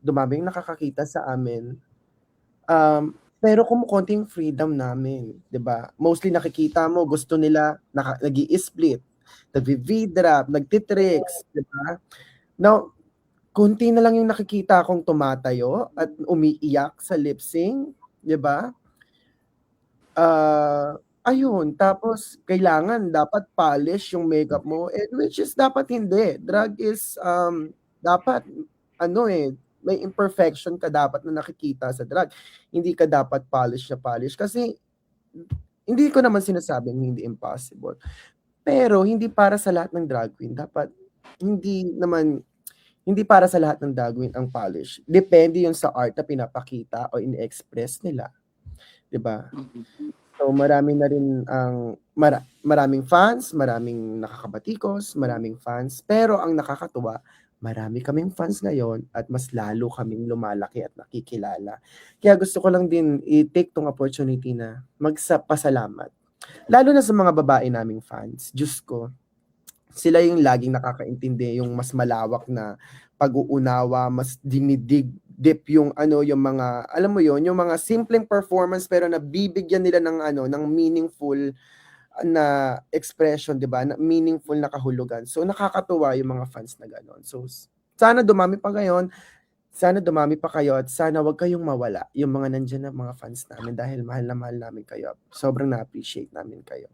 dumami yung nakakakita sa amin. Pero kumukonti yung freedom namin, 'di ba? Mostly nakikita mo gusto nila nag-i-split, nagvi-V-drop, nagti-tricks, 'di ba? Now, konti na lang yung nakikita kong tumatayo at umiiyak sa lip sync, 'di ba? Ayun, tapos kailangan dapat polish yung makeup mo, and which is dapat hindi. Drag is dapat ano eh, may imperfection ka dapat na nakikita sa drag. Hindi ka dapat polish na polish kasi hindi ko naman sinasabing hindi impossible. Pero hindi para sa lahat ng drag queen. Dapat hindi para sa lahat ng drag queen ang polish. Depende yun sa art na pinapakita o in-express nila. 'Di ba? So marami na rin maraming fans, maraming nakakabatikos, maraming fans, pero ang nakakatuwa, marami kaming fans ngayon at mas lalo kaming lumalaki at nakikilala. Kaya gusto ko lang din i-take 'tong opportunity na pasalamat. Lalo na sa mga babae naming fans. Diyos ko, sila yung laging nakakaintindi, yung mas malawak na pag-uunawa, mas dinidig deep yung yung mga, alam mo yon, yung mga simpleng performance pero nabibigyan nila ng meaningful na expression, 'di ba? Na meaningful na kahulugan. So nakakatuwa yung mga fans na gano'n. So sana dumami pa ngayon, sana dumami pa kayo at sana wag kayong mawala yung mga nandiyan na mga fans namin dahil mahal na mahal namin kayo. Sobrang na-appreciate namin kayo.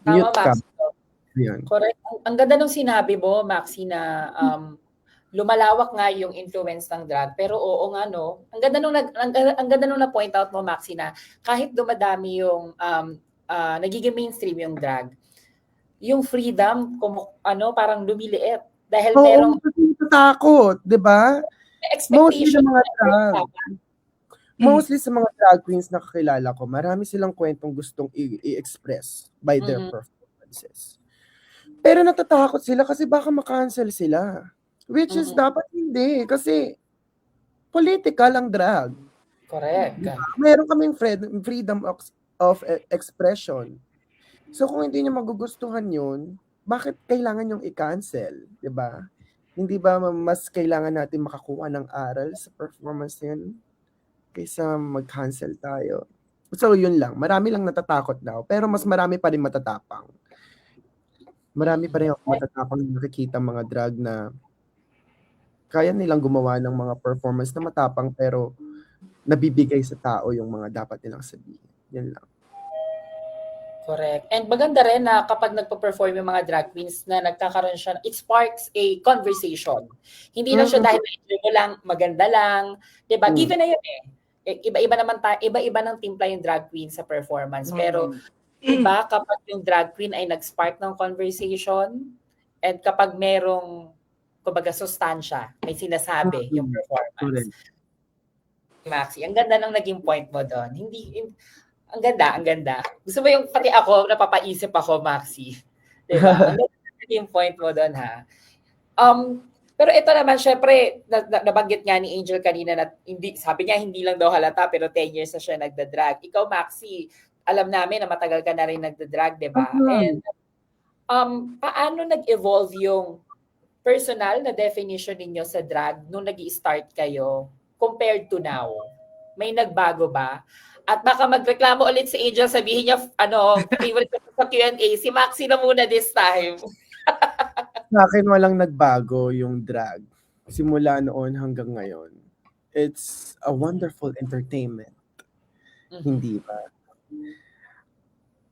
Tama, Mute ka. Maxi. Yun. Correct. Ang ganda nung sinabi mo, Maxi, na lumalawak nga yung influence ng drag. Pero oo nga, no? Ang ganda nung na-point out mo, Maxi, na kahit dumadami yung nagiging mainstream yung drag, yung freedom, parang lumiliit. Dahil Oo, merong kasi natatakot, di ba? Mostly sa expectation. mga drag. Mostly sa mga drag queens na kakilala ko, marami silang kwentong gustong i-express by their Mhm. performances. Pero natatakot sila kasi baka makancel sila. Which is Mhm. dapat hindi kasi political ang drag. Correct. Meron kaming freedom of expression. So kung hindi niyo magugustuhan yun, bakit kailangan yung i-cancel, 'di ba? Hindi ba mas kailangan natin makakuha ng aral sa performance yun kaysa mag-cancel tayo? So yun lang, marami lang natatakot daw, pero mas marami pa rin matatapang. Marami pa rin ako matatapang nakikita mga drag na kaya nilang gumawa ng mga performance na matapang pero nabibigay sa tao yung mga dapat nilang sabihin. Yan lang. Correct. And maganda rin na kapag nagpo-perform yung mga drag queens na nagkakaroon siya, it sparks a conversation. Hindi lang siya dahil na-enjoy mo lang, maganda lang, 'di ba? Given na 'yun eh. Iba-iba naman iba-iba ng timpla yung drag queen sa performance. Pero 'di ba kapag yung drag queen ay nag-spark ng conversation and kapag merong kumbaga sustansya, may sinasabi yung performance. Maxi, ang ganda ng naging point mo doon. Ang ganda, ang ganda. Gusto mo yung pati ako, napapaisip ako, Maxi. Diba? Ang ganda yung point mo doon, ha? Pero ito naman, syempre, nabanggit nga ni Angel kanina na sabi niya hindi lang daw halata, pero 10 years na siya nagda-drag. Ikaw, Maxi, alam namin na matagal ka na rin nagda-drag, diba? And paano nag-evolve yung personal na definition ninyo sa drag nung nag-i-start kayo compared to now? May nagbago ba? At baka magreklamo ulit si Angel, sabihin niya, favorite ko sa Q&A, si Maxi na muna this time. Sa akin walang nagbago yung drag. Simula noon hanggang ngayon. It's a wonderful entertainment. Hindi ba?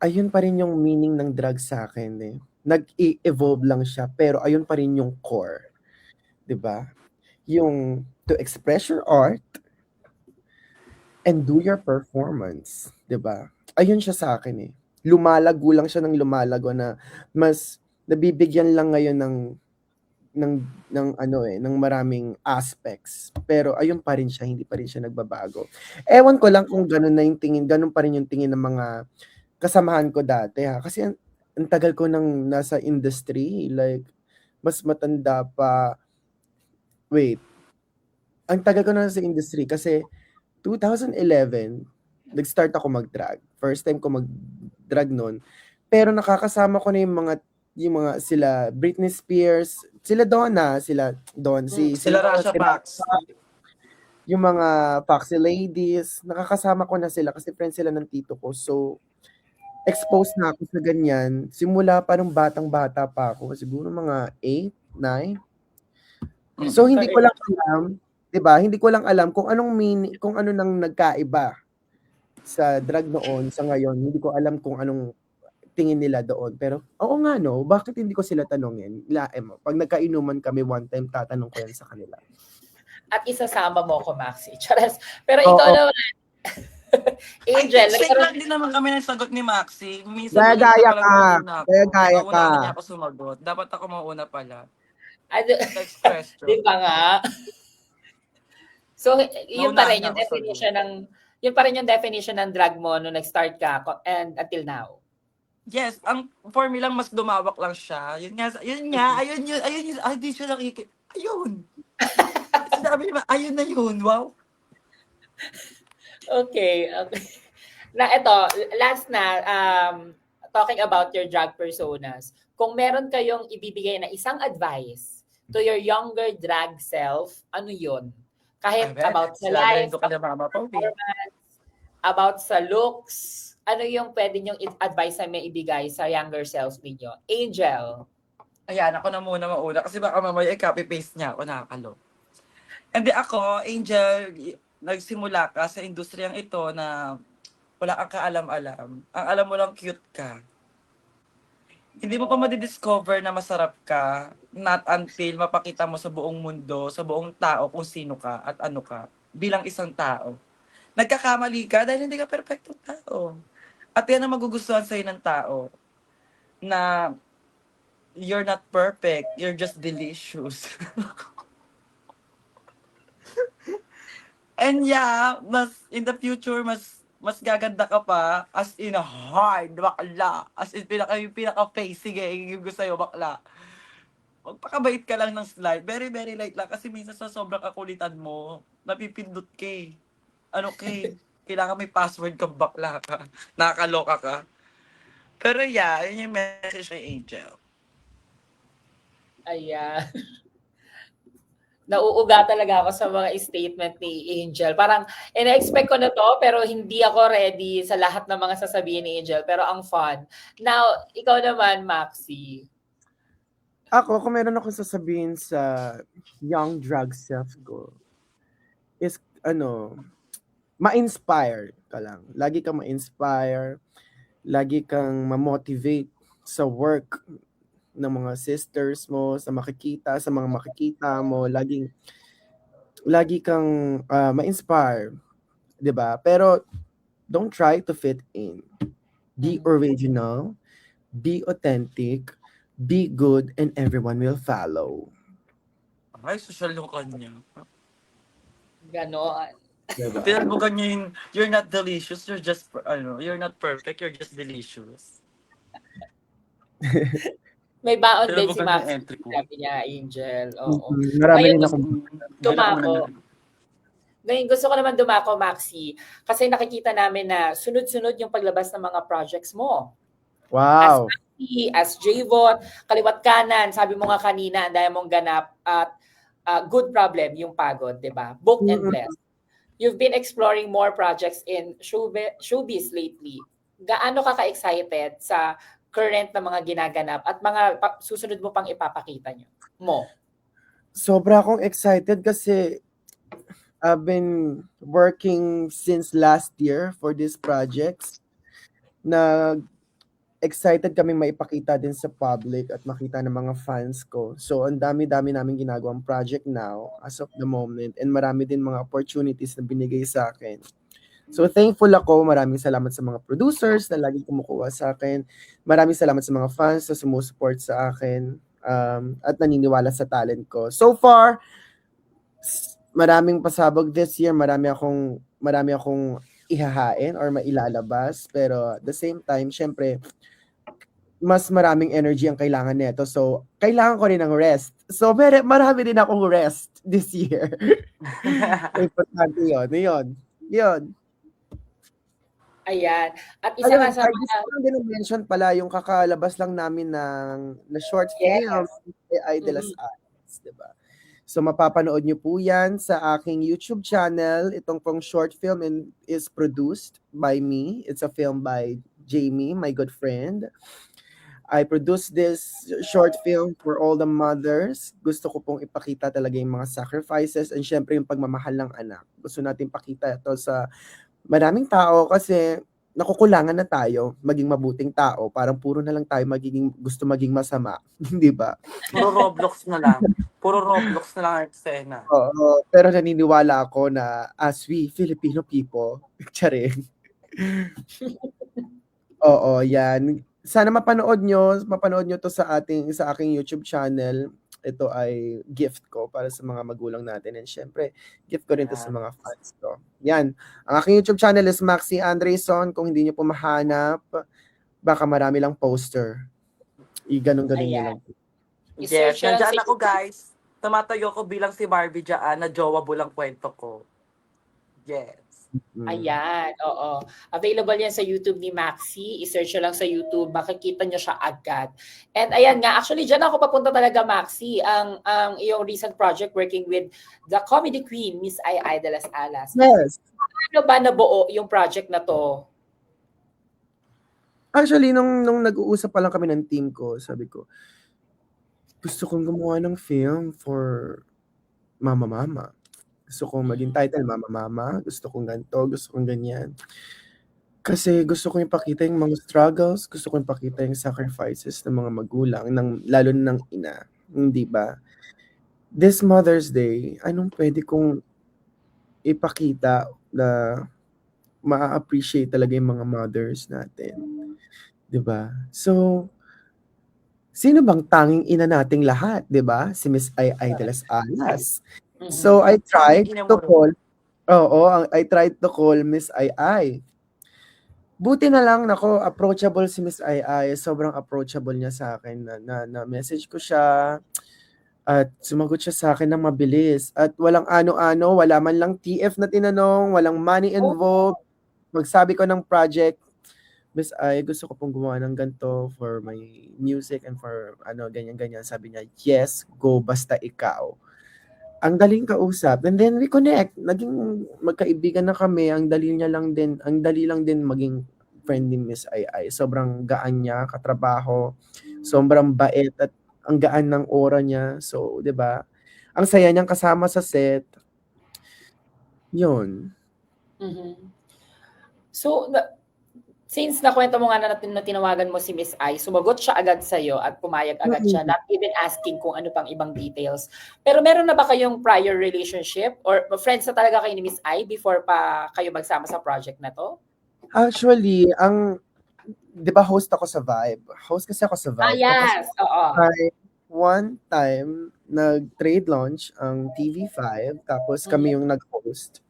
Ayun pa rin yung meaning ng drag sa akin eh. Nag-evolve lang siya, pero ayun pa rin yung core. 'Di ba? Yung to express your art and do your performance, 'di ba? Ayun siya sa akin eh. Lumalago lang siya ng lumalago na mas nabibigyan lang ngayon ng maraming aspects. Pero ayun pa rin siya, hindi pa rin siya nagbabago. Ewan ko lang kung ganun na yung tingin, ganun pa rin yung tingin ng mga kasamahan ko dati ha. Kasi ang tagal ko nang nasa industry, like mas matanda pa. Wait. Ang tagal ko na nasa industry kasi 2011 nag-start ako mag-drag. First time ko mag-drag noon. Pero nakakasama ko na yung mga sila Britney Spears, sila Donna, Sila Rasha Pax. Yung mga Foxy Ladies, nakakasama ko na sila kasi friends sila ng tito ko. So exposed na ako sa ganyan simula pa nung batang-bata pa ako, siguro mga 8, 9. So hindi ko lang alam, 'di ba? Hindi ko lang alam kung kung ano nang nagkaiba sa drag noon sa ngayon. Hindi ko alam kung anong tingin nila doon. Pero oo nga no, bakit hindi ko sila tanungin? Pag nagkainuman kami one time, tatanong ko yan sa kanila. At isasama mo ko, Maxi. Charas. Pero ikaw naman, Angel, nagkaroon din naman kami ng sagot ni Maxi. Gaya ka. Nauna niya ako sumagot. Dapat ako mauna pala. Di ba nga? So, yun pa rin yung definition ng drag mo nung nag-start ka and until now. Yes, ang for me lang mas lumawak lang siya. Ayun, di siya nakikita. Ayun. Sabi niya, ayun na yun. Wow. Okay. Na ito, last na, talking about your drag personas. Kung meron kayong ibibigay na isang advice to your younger drag self, ano yun? Kahit about sa life, about sa looks, ano yung pwede nyong advice na may ibigay sa younger self ninyo? Angel. Ayan, ako na muna mauna kasi baka mamaya copy-paste niya ako, nakakalo. And di ako, Angel, nagsimula ka sa industriyang ito na wala kang kaalam-alam. Ang alam mo lang, cute ka. Hindi mo pa madidiscover na masarap ka not until mapakita mo sa buong mundo, sa buong tao kung sino ka at ano ka bilang isang tao. Nagkakamali ka dahil hindi ka perfectong tao. At yan ang magugustuhan sa'yo ng tao na you're not perfect, you're just delicious. And yeah, mas in the future, mas gaganda ka pa as in a hard bakla. As in yung pinaka-face. Sige, yung gusto sa'yo bakla. Magpakabait ka lang ng slide. Very, very light lang. Kasi minsan sa sobrang kakulitan mo, napipindot ka eh. Ano ka eh. Kailangan may password ka, bakla ka. Nakakaloka ka. Pero yeah, yun yung message kay Angel. Ayan. Nauuga talaga ako sa mga statement ni Angel. Parang, ina-expect ko na to, pero hindi ako ready sa lahat ng mga sasabihin ni Angel. Pero ang fun. Now, ikaw naman, Maxi. Ako, kung meron akong sasabihin sa young drag self ko, is, ma-inspire ka lang. Lagi kang ma-inspire, lagi kang ma-motivate sa work ng mga sisters mo, sa mga makikita mo, lagi kang ma-inspire, 'di ba? Pero don't try to fit in. Be original, be authentic, be good, and everyone will follow. Ay, social yung kanya. Ganon. Diba? Tignan mo kanya yung, you're not delicious, you're not perfect, you're just delicious. May baon Tignan din mo si kanya Maxi. entry ko. Sabi niya, Angel. Oo. Marami Ngayon, rin ako. dumako. Ngayon, gusto ko naman dumako, Maxi. Kasi nakikita namin na sunod-sunod yung paglabas ng mga projects mo. Wow. As Javon, kaliwat kanan, sabi mo nga kanina, ang dahil mong ganap at good problem yung pagod, di ba? Booked and blessed. You've been exploring more projects in showbiz lately. Gaano ka ka-excited sa current na mga ginaganap at mga susunod mo pang ipapakita mo? Sobra akong excited kasi I've been working since last year for these projects. Excited kami maipakita din sa public at makita ng mga fans ko. So, ang dami-dami namin ginagawang project now as of the moment, and marami din mga opportunities na binigay sa akin. So, thankful ako. Maraming salamat sa mga producers na laging kumukuha sa akin. Maraming salamat sa mga fans na sumusupport sa akin at naniniwala sa talent ko. So far, maraming pasabog this year. Marami akong ihahain or mailalabas. Pero at the same time, syempre, mas maraming energy ang kailangan nito. So, kailangan ko rin ng rest. So, marami din akong rest this year. Importante yun. Ayan. At isa nga sa gusto ko lang din mention pala yung kakalabas lang namin na short film ay de las Alas, diba? So, mapapanood nyo po yan sa aking YouTube channel. Itong pong short film is produced by me. It's a film by Jamie, my good friend. I produced this short film for all the mothers. Gusto ko pong ipakita talaga yung mga sacrifices and syempre yung pagmamahal ng anak. Gusto natin pakita ito sa maraming tao kasi nakukulangan na tayo maging mabuting tao. Parang puro na lang tayo gusto maging masama. Di ba? Puro Roblox na lang. Puro Roblox na lang ang eksena. Oo, pero naniniwala ako na as we Filipino people, charing. Oo, yan. Sana mapanood nyo to sa aking YouTube channel. Ito ay gift ko para sa mga magulang natin, and syempre, gift ko rin to sa mga fans ko. Yan. Ang aking YouTube channel is Maxi Andreyson. Kung hindi nyo po mahanap, baka marami lang poster. Ganun-ganun nyo lang. Yes, nandyan ako guys. Tumatayo ko bilang si Barbie dyan na jowa bulang kwento ko. Yes. Ayan, oo. Available yan sa YouTube ni Maxi. I-search nyo lang sa YouTube, makikita nyo siya agad. And ayan nga, actually dyan ako papunta talaga, Maxi, ang iyong recent project working with the comedy queen, Miss Ai de las Alas. Yes. Paano ba nabuo yung project na to? Actually, nung nag-uusap pa lang kami ng team ko, sabi ko, gusto kong gumawa ng film for Mama. Gusto kong maging title, Mama. Gusto kong ganito, gusto kong ganyan. Kasi gusto ko ipakita yung mga struggles, gusto ko ipakita yung sacrifices ng mga magulang, lalo na ng ina, hindi ba? This Mother's Day, anong pwede kong ipakita na maa-appreciate talaga yung mga mothers natin, 'di ba? So, sino bang tanging ina nating lahat, 'di ba? Si Miss Ai de las Alas. So, I tried Tanging ina to mo rin. call I tried to call Miss Ai. Buti na lang, naku, approachable si Miss Ai. Sobrang approachable niya sa akin na message ko siya at sumagot siya sa akin ng mabilis at walang ano-ano, wala man lang TF na tinanong, walang money Oh, involved. Magsabi ko ng project, Miss Ai, gusto ko pong gumawa ng ganito for my music and for ano, ganyan-ganyan. Sabi niya, yes, go, basta ikaw. Ang daling kausap. And then we connect. Naging magkaibigan na kami. Ang dali lang din maging friend ni Miss Ai. Sobrang gaan niya, katrabaho, sobrang bait at ang gaan ng aura niya. So, 'di ba? Ang saya niyang kasama sa set. 'Yun. mhm. So, since nakwento mo nga na tinawagan mo si Miss Ai, sumagot siya agad sa'yo at pumayag agad siya, Mm. not even asking kung ano pang ibang details. Pero meron na ba kayong prior relationship or friends na talaga kayo ni Miss Ai before pa kayo magsama sa project na 'to? Actually, 'di ba host ako sa Vibe? Host kasi ako sa Vibe. Tapos Yes, oo. one time nag-trade launch ang TV5 tapos kami yung nag-host.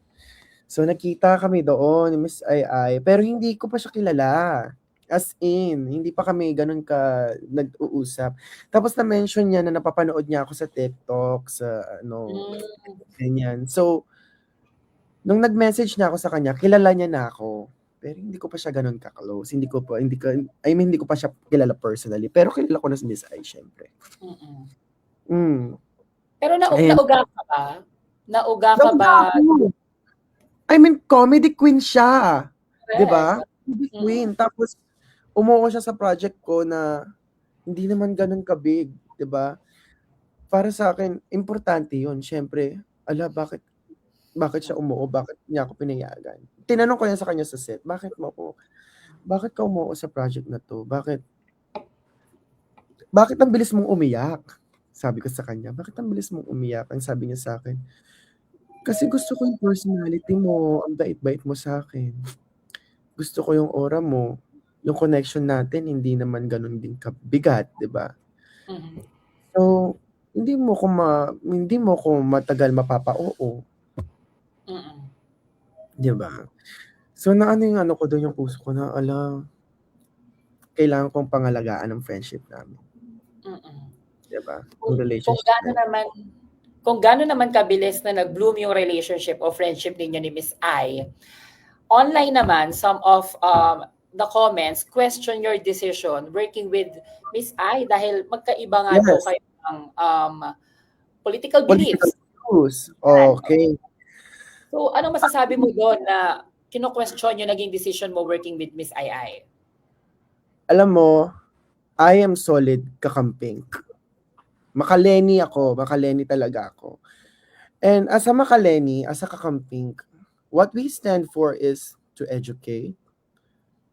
So, nakita kami doon ni Miss Ai, pero hindi ko pa siya kilala. As in, hindi pa kami gano'n nag-uusap. Tapos na-mention niya na napapanood niya ako sa TikTok, sa ano, Hmm, ganyan. So, nung nag-message na ako sa kanya, kilala niya na ako. Pero hindi ko pa siya gano'n ka-close. Hindi ko pa siya kilala personally. Pero kilala ko na si Miss Ai, syempre. mm. Hmm. Pero Ayan. nauga ka ba? Nauga ka Nauga ba? ako. I mean, comedy queen siya. 'Di ba? Correct. Comedy Mm, queen. Tapos, umuo siya sa project ko na hindi naman gano'n ka-big, 'di ba? Para sa akin, importante 'yun. Siyempre, bakit siya umuo? Bakit niya ako pinayagan? Tinanong ko 'yan sa kanya sa set, bakit ka umuo sa project na 'to? Bakit ang bilis mong umiyak? Sabi ko sa kanya, "Bakit ang bilis mong umiyak?" Ang sabi niya sa'kin, "Kasi gusto ko yung personality mo, ang bait-bait mo sa'kin. Gusto ko yung aura mo, yung connection natin hindi naman gano'n din kabigat, 'di ba? mhm, So, hindi mo ko matagal mapapa-oo, mm, 'di ba?" So, naano yung ano ko dun, yung puso ko na, kailangan kong pangalagaan ang friendship namin, mm. 'di ba? Kung Yung kung relationship gaano namin. naman kung gaano naman kabilis na nag-bloom yung relationship o friendship ninyo ni Miss Ai, online naman, some of the comments question your decision working with Miss Ai dahil magkaiba nga daw Yes, kayo ng political political beliefs. views, Yan. okey. So, anong masasabi mo doon na kino-question yung naging decision mo working with Miss Ai Ai? Alam mo, I am solid kakamping. Makaleni talaga ako. And as a Makaleni, as a kakamping, what we stand for is to educate,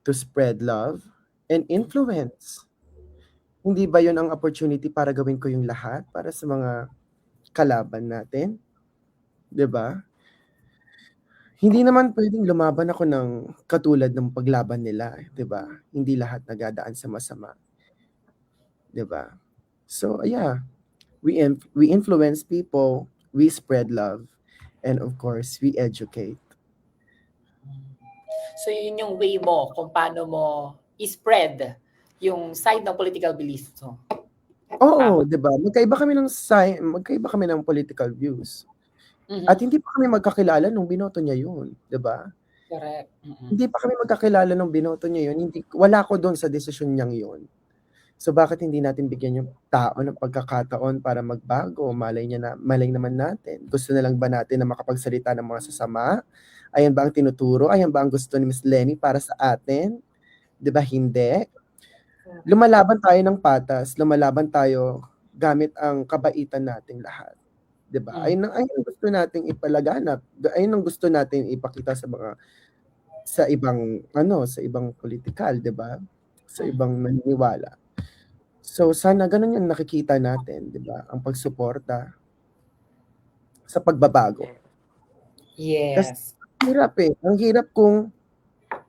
to spread love, and influence. Hindi ba 'yun ang opportunity para gawin ko yung lahat para sa mga kalaban natin, 'di ba? Hindi naman puwedeng lumaban ako ng katulad ng paglaban nila, 'di ba? Hindi lahat nagdadaan sa masama, 'di ba? So, yeah, we influence people, we spread love, and of course, we educate. So, yun yung way mo kung paano mo i-spread yung side ng political beliefs mo. Tama. Oo, 'di ba? Magkaiba kami ng political views. At Mhm. hindi pa kami magkakilala nung binoto niya 'yun, 'di ba? Correct. Mm. Hindi pa kami magkakilala nung binoto niya 'yun, wala ako dun sa desisyon niyang 'yun. So, bakit hindi natin bigyan yung tao ng pagkakataon para magbago? Malay naman natin. Gusto na lang ba natin na makapagsalita ng mga sasama? Ayan ba ang tinuturo? Ayan ba ang gusto ni Miss Lenny para sa atin? 'Di ba hindi? Lumalaban tayo ng patas, lumalaban tayo gamit ang kabaitan nating lahat, 'di ba? Mm. Ayun ang gusto nating ipalaganap, ayun ang gusto nating ipakita sa mga sa ibang political, 'di ba? Sa ibang naniniwala. So sana gano'n yung nakikita natin, 'di ba? Ang pagsuporta sa pagbabago. Kasi Yes. ang hirap kung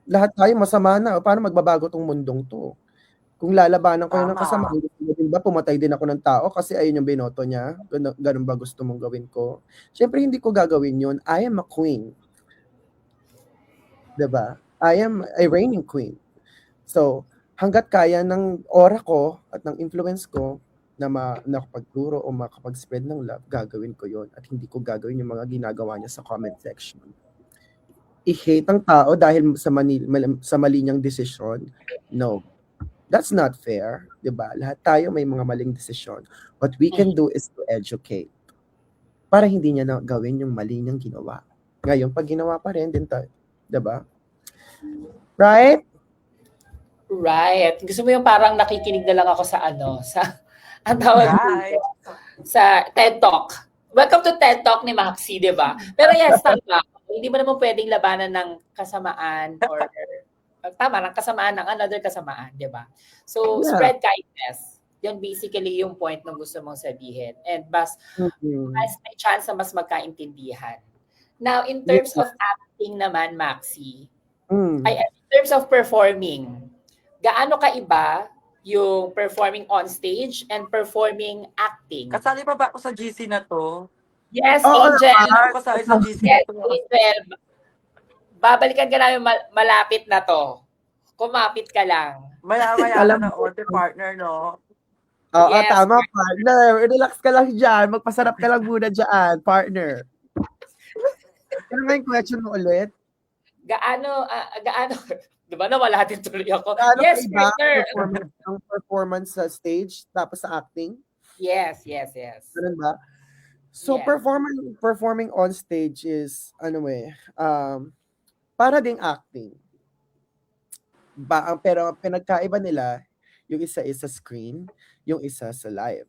lahat tayo masama na, paano magbabago 'tong mundong 'to? Kung lalabanan ko yun ng Tama. kasamaan, gusto mo din ba pumatay din ako ng tao kasi ayun yung binoto niya? Gano'n ba gusto mong gawin ko? Siyempre hindi ko gagawin yun. I am a queen, 'di ba? I am a reigning queen. So, hangga't kaya ng aura ko at ng influence ko na nakapagturo o makapag-spread ng love, gagawin ko yun at hindi ko gagawin yung mga ginagawa niya sa comment section. I-hate ang tao dahil sa mali niyang desisyon? No. That's not fair, 'di ba? Lahat tayo may mga maling desisyon. What we can do is to educate para hindi niya na gawin yung mali niyang ginawa. Ngayon, pag ginawa pa rin din tayo, 'di ba? Right? Right. Gusto mo yung parang nakikinig na lang ako sa ang tawag Right. dito, sa TED Talk. Welcome to TED Talk ni Maxi, di ba? Pero yes, tama. Hindi mo naman pwedeng labanan ng kasamaan or ng kasamaan ng another kasamaan, di ba? So, Yeah. spread kindness. Yun basically yung point na gusto mong sabihin. And mas may chance na mas magkaintindihan. Now, in terms of acting naman, Maxi, in terms of performing, gaano kaiba yung performing on stage and performing acting? Kasali pa ba ako sa GC na to? Yes, Oo Angel. Ako kasali sa GC na Yes, to. Angel. Babalikan ka namin malapit na to. Kumapit ka lang. Maya-maya Alam na ng order partner, no? Oo, Yes. tama, partner. Relax ka lang dyan. Magpasarap ka lang muna dyan, partner. Ano nga yung question mo ulit? Gaano, di ba nawala din tuloy ako? Gaano Yes, kaiba partner. ang performance sa stage tapos sa acting? Yes. Ganun ba? So, Yes. performing on stage is, para ding acting. Pero pinagkaiba nila, yung isa is sa screen, yung isa sa live.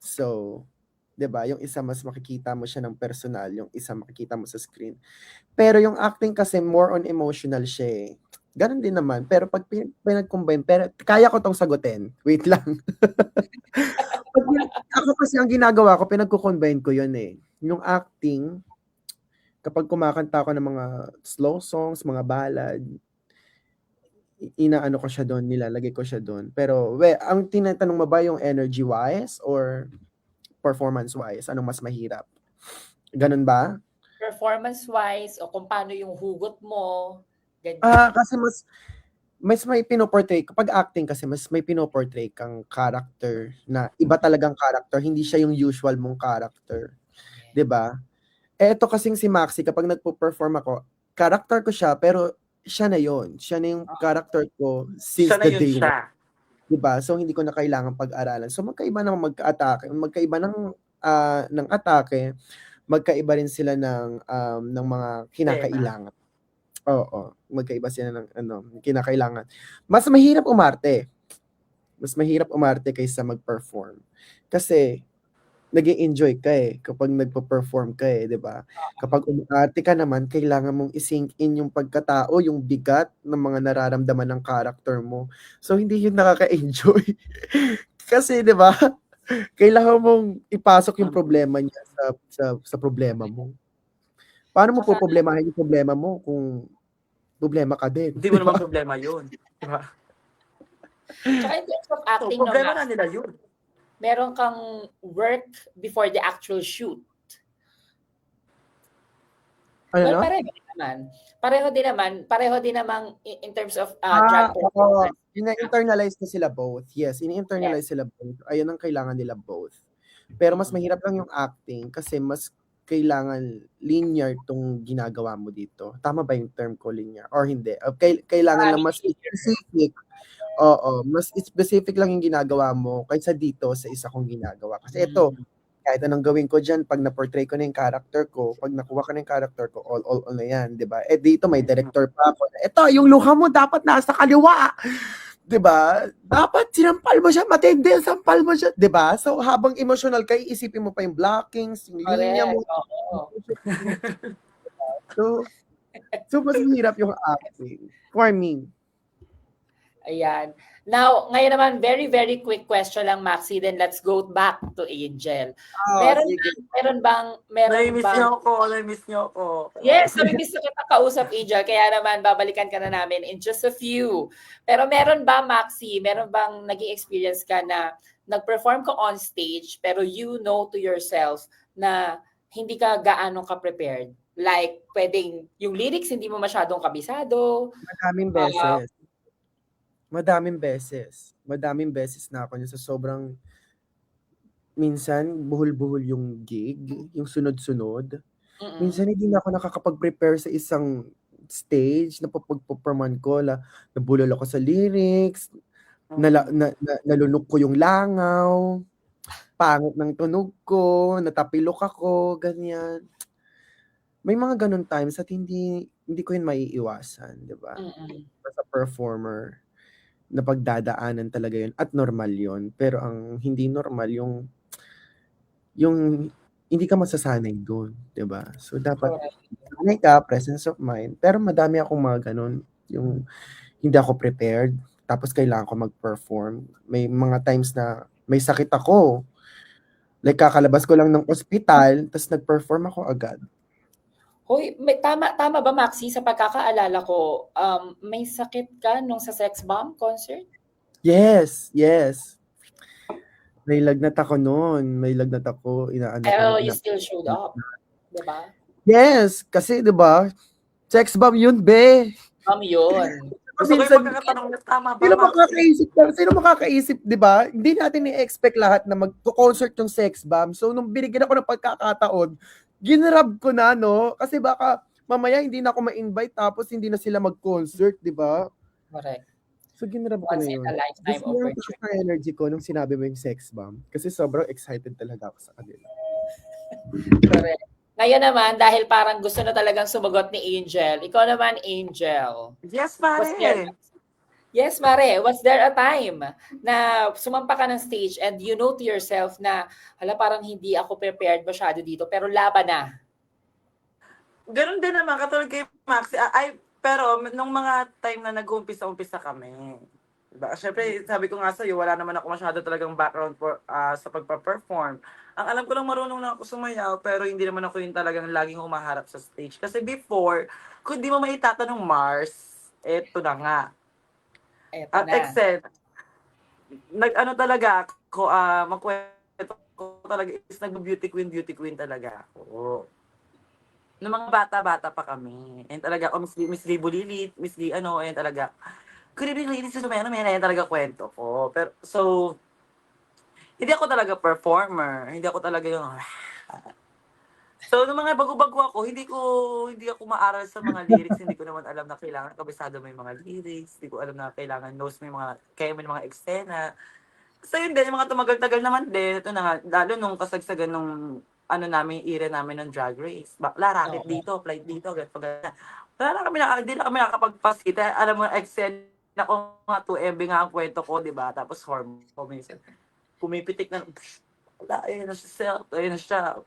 So, 'di ba? Yung isa mas makikita mo siya ng personal, yung isa makikita mo sa screen. Pero yung acting kasi more on emotional siya eh. Ganun din naman. Pero pag pinag-combine, pero kaya ko tong sagutin. Wait lang. Ako kasi ang ginagawa ko, pinagko-combine ko yun eh. Yung acting, kapag kumakanta ako ng mga slow songs, mga ballad, inaano ko siya doon, nilalagay ko siya doon. Pero, ang tinatanong mo ba yung energy-wise or performance-wise? Anong mas mahirap? Ganun ba? Performance-wise o kung paano yung hugot mo, ganyan. Kasi mas may pinoportray, kapag acting kasi mas may pinoportray kang character na iba talagang character, hindi siya yung usual mong character. 'Di ba? Ito kasing si Maxi, kapag nagpo-perform ako, character ko siya, pero siya na yon. Siya na yung character ko since Siya na the yun day siya. one. 'Di ba? So hindi ko na kailangan pag-aralan. So magkaiba ng magkaiba ng atake, magkaiba rin sila ng mga kinakailangan. Oo, magkaiba sila ng kinakailangan. Mas mahirap umarte. Mas mahirap umarte kaysa mag-perform. Kasi nag-e-enjoy ka eh kapag nagpo-perform ka eh, 'di ba? Kapag umarte ka naman, kailangan mong i-sink in yung pagkatao, yung bigat ng mga nararamdaman ng character mo. So hindi yun nakaka-enjoy. Kasi 'di ba? Kailangan mong ipasok yung problema niya sa problema mo. Paano mo poproblemahin yung problema mo kung problema ka din? Hindi mo naman problema yun. Diba? Tsaka in terms of acting, So, problema na nila yun. meron kang work before the actual shoot. Ano? Well, pareho din naman in terms of drag performance. Ina-internalize na sila both. Yes, ini-internalize sila both. Ayun ang kailangan nila both. Pero mas mahirap lang yung acting kasi mas kailangan linear tong ginagawa mo dito. Tama ba yung term ko, linear? Or hindi? Kailangan lang mas specific. Oo, mas specific lang yung ginagawa mo kaysa dito sa isa kong ginagawa. Kasi ito, kahit anong gawin ko dyan, pag na-portray ko na yung character ko, pag nakuha ko na yung character ko, all na yan, di ba? Dito may director pa ako. Ito, yung luha mo dapat nasa kaliwa. Di ba? Dapat sinampal mo siya, matindi, sampal mo siya. Di ba? So, habang emotional ka, iisipin mo pa yung blockings, yung linya mo. Oo. So, So, mas mahirap yung acting. For me. Ayan. Now, ngayon naman, very, very quick question lang, Maxi. Then let's go back to Angel. Oh, sige. Meron bang, Nai-miss niyo ako. yes, namimiss na kita kausap, Angel. Kaya naman, babalikan ka na namin in just a few. Pero meron ba, Maxi, meron bang naging experience ka na nag-perform ka on stage, pero you know to yourself na hindi ka gaano ka-prepared? Like, pwedeng yung lyrics hindi mo masyadong kabisado. Madaming beses. Madaming beses na ako sa sobrang minsan buhol-buhol yung gig, yung sunod-sunod. Minsan hindi na ako nakakapag-prepare sa isang stage na pagperforman ko, nabulol ako sa lyrics, nalunok ko yung langaw, pangit ng tunog ko, natapilok ako, ganyan. May mga ganun times at hindi ko yun maiiwasan, 'di ba? As a performer, napagdadaanan talaga yun at normal yun. Pero ang hindi normal yung hindi ka masasanay doon, 'di ba? So dapat sanay ka, presence of mind. Pero madami akong mga ganun, yung hindi ako prepared, tapos kailangan ko mag-perform. May mga times na may sakit ako. Like kakalabas ko lang ng ospital, tapos nag-perform ako agad. Hoy, tama ba, Maxi, sa pagkakaalala ko, may sakit ka nung sa Sex Bomb concert? Yes. May lagnat ako noon. Pero you still showed up, di ba? Yes, kasi di ba? Sex bomb yun, be. Yun. Gusto ko yung pagkakatanong na tama ba, Sino makakaisip, di ba? Hindi natin i-expect lahat na mag-concert yung sex bomb. So, nung binigyan ako ng pagkakataon, ginrab ko na, no? Kasi baka mamaya hindi na ako ma-invite tapos hindi na sila mag-concert, di ba? Correct. So, ginrab ko Once na in yun. a lifetime Gusto mo opportunity. yung energy ko nung sinabi mo yung sex bomb. Kasi sobrang excited talaga ako sa kanila. Correct. Ngayon naman, dahil parang gusto na talagang sumagot ni Angel, ikaw naman, Angel. Yes, pare. Yes, Mare. Was there a time na sumampa ka ng stage and you know to yourself na, hala, parang hindi ako prepared masyado dito, pero laban na? Ganun din naman, katulad kay Max. Pero nung mga time na nag-uumpisa kami, diba? Siyempre, sabi ko nga sa'yo, wala naman ako masyado talagang background sa pagpa-perform. Ang alam ko lang marunong na ako sumayaw, pero hindi naman ako yung talagang laging humaharap sa stage. Kasi before, kung di mo maitatanong Mars, eto na nga. Eto At na. except, talaga ako, magkwento ko talaga is nag-beauty queen talaga ako. Nung mga bata-bata pa kami. And talaga, Miss Lee Bulilit, Miss Lee ayan talaga. Good evening, ladies and gentlemen, yan talaga kwento ko. Pero, so, hindi ako talaga performer. Hindi ako talaga yung, so, nung mga bago-bago ako, hindi ako maaral sa mga lyrics. Hindi ko naman alam na kailangan kabisado mo yung mga lyrics. Hindi ko alam na kailangan knows mo yung kaya mo yung mga eksena. So, yun din, yung mga tumagal-tagal naman din. Ito na nga, lalo nung kasagsagan nung namin, era namin ng Drag Race. Bakla, racket dito, flight dito, ganito, ganito. Hindi na kami nakakapagpasita. Alam mo, eksena ko nga, 2MB nga ang kwento ko, di ba? Tapos hormone ko minsan. Pumipitik na, wala, ayun na siya, ayun na siya.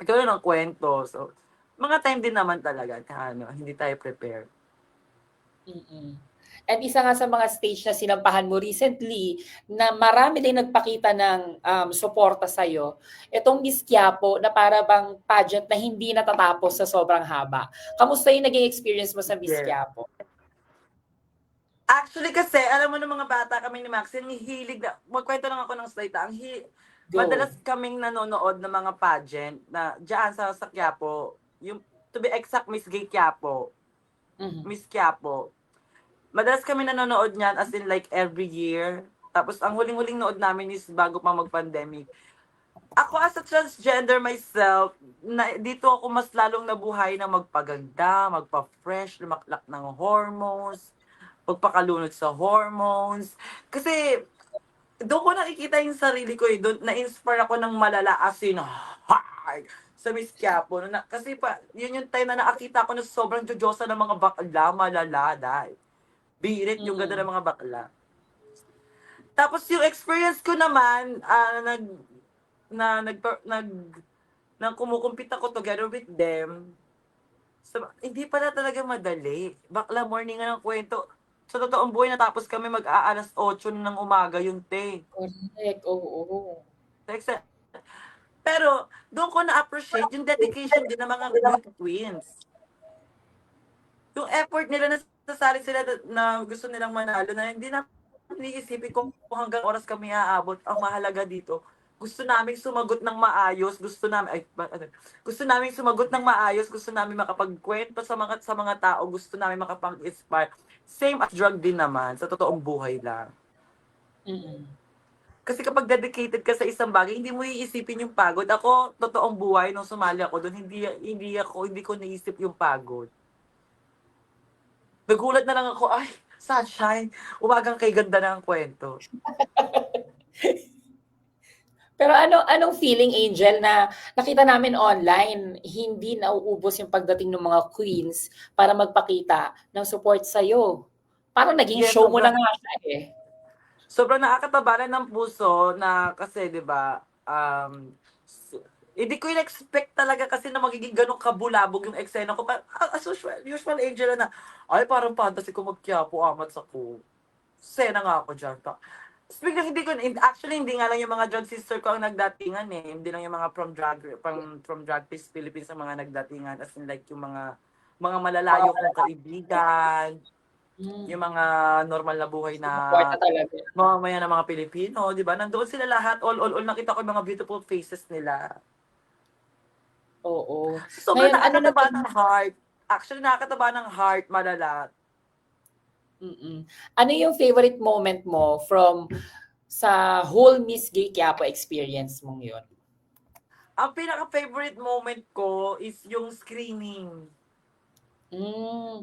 Ikaw yun ang kwento. So, mga time din naman talaga na hindi tayo prepared. And isa nga sa mga stage na sinampahan mo recently na marami din nagpakita ng suporta sa'yo, itong Miss Quiapo na para bang pageant na hindi natatapos sa sobrang haba. Kamusta yung naging experience mo sa Miss Quiapo? Actually kasi, alam mo ng mga bata kami ni Max, yung hilig na, magkwento lang ako ng slide, madalas kaming nanonood ng mga pageant na dyan sa Quiapo, yung, to be exact, Miss Gay Quiapo, Miss Quiapo. Madalas kami nanonood niyan as in like every year. Tapos ang huling-huling nood namin is bago pa mag-pandemic. Ako as a transgender myself, dito ako mas lalong nabuhay na magpaganda, magpa-fresh, lumaklak ng hormones, pagpakalunod sa hormones. Kasi doon ko nakikita yung sarili ko doon na-inspire ako ng malala as in hard sa Miss Quiapo. Kasi yun yung time na nakakita ko na sobrang jojosa ng mga bakla, malala dahil. Birit yung ganda ng mga bakla. Tapos yung experience ko naman, nang kumukumpit ako together with them, Hindi pala talaga madali. Bakla morning nga ng kwento. Sa totoong buhay natapos kami mag-aalas 8 ng umaga yung te. Correct, oo. Text- Pero doon ko na-appreciate yung dedication din ng mga beauty queens. Yung effort nila na sasali sila na gusto nilang manalo na hindi na iniisipin ko kung hanggang oras kami aabot. Ang mahalaga dito, gusto namin sumagot ng maayos, gusto namin sumagot ng maayos, gusto namin makapagkwento sa mga tao, gusto namin makapag-inspire. Same as drug din naman, sa totoong buhay lang. Mm-mm. Kasi kapag dedicated ka sa isang bagay, hindi mo iisipin yung pagod. Ako, totoong buhay, nung sumali ako doon, hindi ko naisip yung pagod. Nagulat na lang ako, ay, sunshine, umagang kay ganda na ang kwento. Pero anong feeling, Angel, na nakita namin online, hindi nauubos yung pagdating ng mga queens para magpakita ng support sa'yo. Parang naging Yes, show mo na nga siya eh. sobrang nakakatabanan ng puso na kasi, di ba, hindi ko in-expect talaga kasi na magiging ganun kabulabog yung eksena ko. As usual Angela na, ay, parang fantasy ko magkiyapo, amat sa ko. Sena nga ako dyan. Speaking, actually, hindi nga lang yung mga drag sister ko ang nagdatingan eh. Hindi lang yung mga from Drag Race Philippines ang mga nagdatingan. As in like yung mga malalayo kong kaibigan, yung mga normal na buhay na Support na talaga. mamamayan ng mga Pilipino, di ba? Nandoon sila lahat, all nakita ko yung mga beautiful faces nila. Oo. Sobrang Ngayon, nakakataba ng heart. Actually, nakakataba ng heart, malala. Ano yung favorite moment mo from sa whole Miss Gay Quiapo experience mong yun? Ang pinaka-favorite moment ko is yung screening. Mm,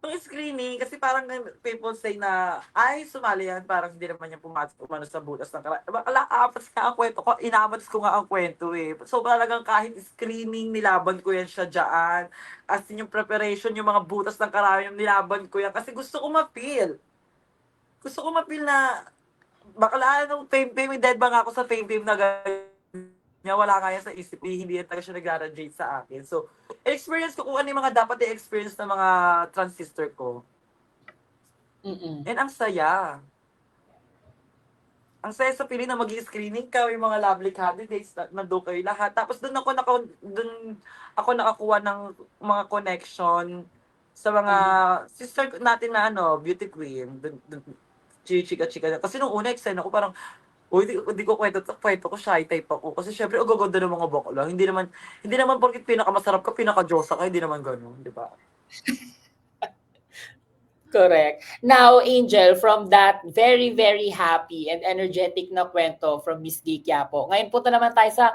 Yung screening, kasi parang people say na, ay, sumali yan, parang hindi naman yung umano sa butas ng apat nga ang kwento ko, inamats ko nga ang kwento eh. So talagang kahit screening, nilaban ko yan siya dyan. As in yung preparation, yung mga butas ng karayom, nilaban ko yan. Kasi gusto ko ma-feel. Gusto ko ma-feel na, bakla nung fame, dead ba nga ako sa fame na niya, wala nga yan sa isip, hindi yan talaga siya nag-graduate sa akin. So, experience ko kung ano yung mga dapat i-experience ng mga transistor ko. And ang saya. Ang saya sa pili na mag-screening ka, yung mga lovely candidates, nandun kayo lahat. Tapos doon ako nakakuha ng mga connection sa mga sister natin na beauty queen. Chika-chika. Kasi nung una, excited ako parang, uy, hindi ko kwento ko, shy type ako. Kasi syempre, ang gaganda ng mga bakla. Hindi naman porkit pinakamasarap ka, pinaka-diyosa ka, hindi naman ganun, di ba? correct. Now, Angel, from that very, very happy and energetic na kwento from Miss Gay Quiapo, ngayon punta naman tayo sa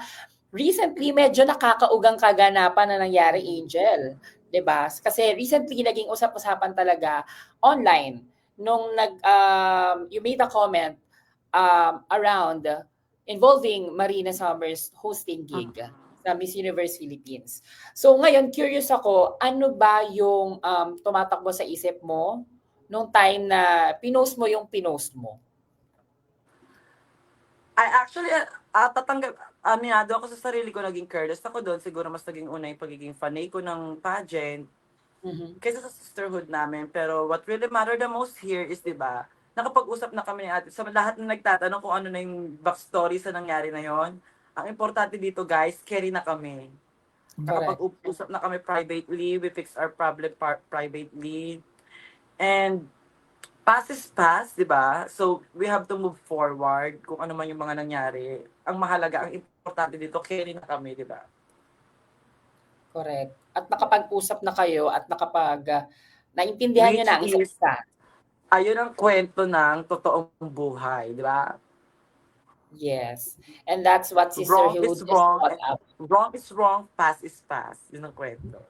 recently medyo nakakaugang kaganapan na nangyari, Angel. 'Di ba? Kasi recently naging usap-usapan talaga online nung you made a comment around involving Marina Summers hosting gig sa Miss Universe Philippines. So ngayon, curious ako, ano ba yung tumatakbo sa isip mo nung time na pinost mo yung pinost mo? I actually, aminado ako sa sarili ko, naging careless ako doon. Siguro mas naging una yung pagiging fanay ko ng pageant kaysa sa sisterhood namin. Pero what really mattered the most here is, di ba, nakapag-usap na kami ni ate. Sa lahat na nagtatanong kung ano na yung backstory sa nangyari na yon. Ang importante dito, guys, carry na kami. Nakapag-usap na kami privately, we fix our problem privately. And past is past, di ba? So, we have to move forward kung ano man yung mga nangyari. Ang mahalaga, ang importante dito, carry na kami, di ba? Correct. At nakapag-usap na kayo at naintindihan nyo na ang isa't isa. Ayun ang kwento ng totoong buhay, di ba? Yes. And that's what sisterhood is all about. Wrong is wrong, past is past. Yun ang kwento.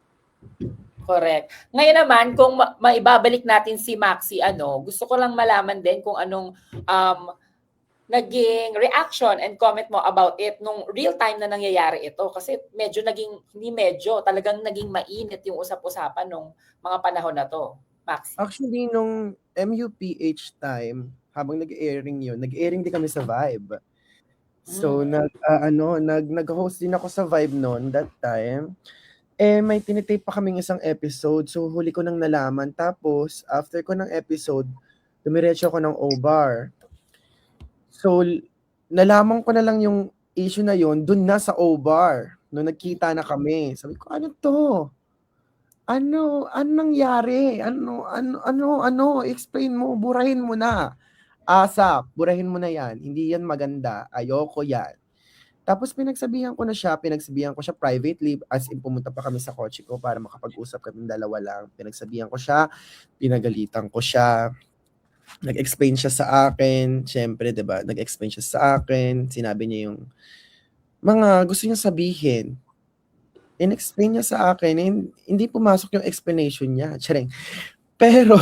Correct. Ngayon naman, kung maibabalik natin si Maxi, gusto ko lang malaman din kung anong naging reaction and comment mo about it nung real time na nangyayari ito. Kasi talagang naging mainit yung usap-usapan nung mga panahon na to. Maxi. Actually, nung MUPH time, habang nag-airing din kami sa Vibe. So, nag-host din ako sa Vibe noon that time. may tinitape pa kaming isang episode. So, huli ko nang nalaman. Tapos, after ko ng episode, dumiretso ako ng O-Bar. So, nalaman ko na lang yung issue na yon dun na sa O-Bar. Nung nagkita na kami. Sabi ko, ano to? Ano nangyari? Ano? Explain mo, burahin mo na. Asap, burahin mo na yan. Hindi yan maganda. Ayoko yan. Tapos pinagsabihan ko siya privately, as in pumunta pa kami sa kotse ko para makapag-usap kami dalawa lang. Pinagsabihan ko siya, pinagalitan ko siya, nag-explain siya sa akin, syempre, 'di ba? Nag-explain siya sa akin, sinabi niya yung mga gusto niya sabihin. In-explain niya sa akin, hindi pumasok yung explanation niya. Tsareng. Pero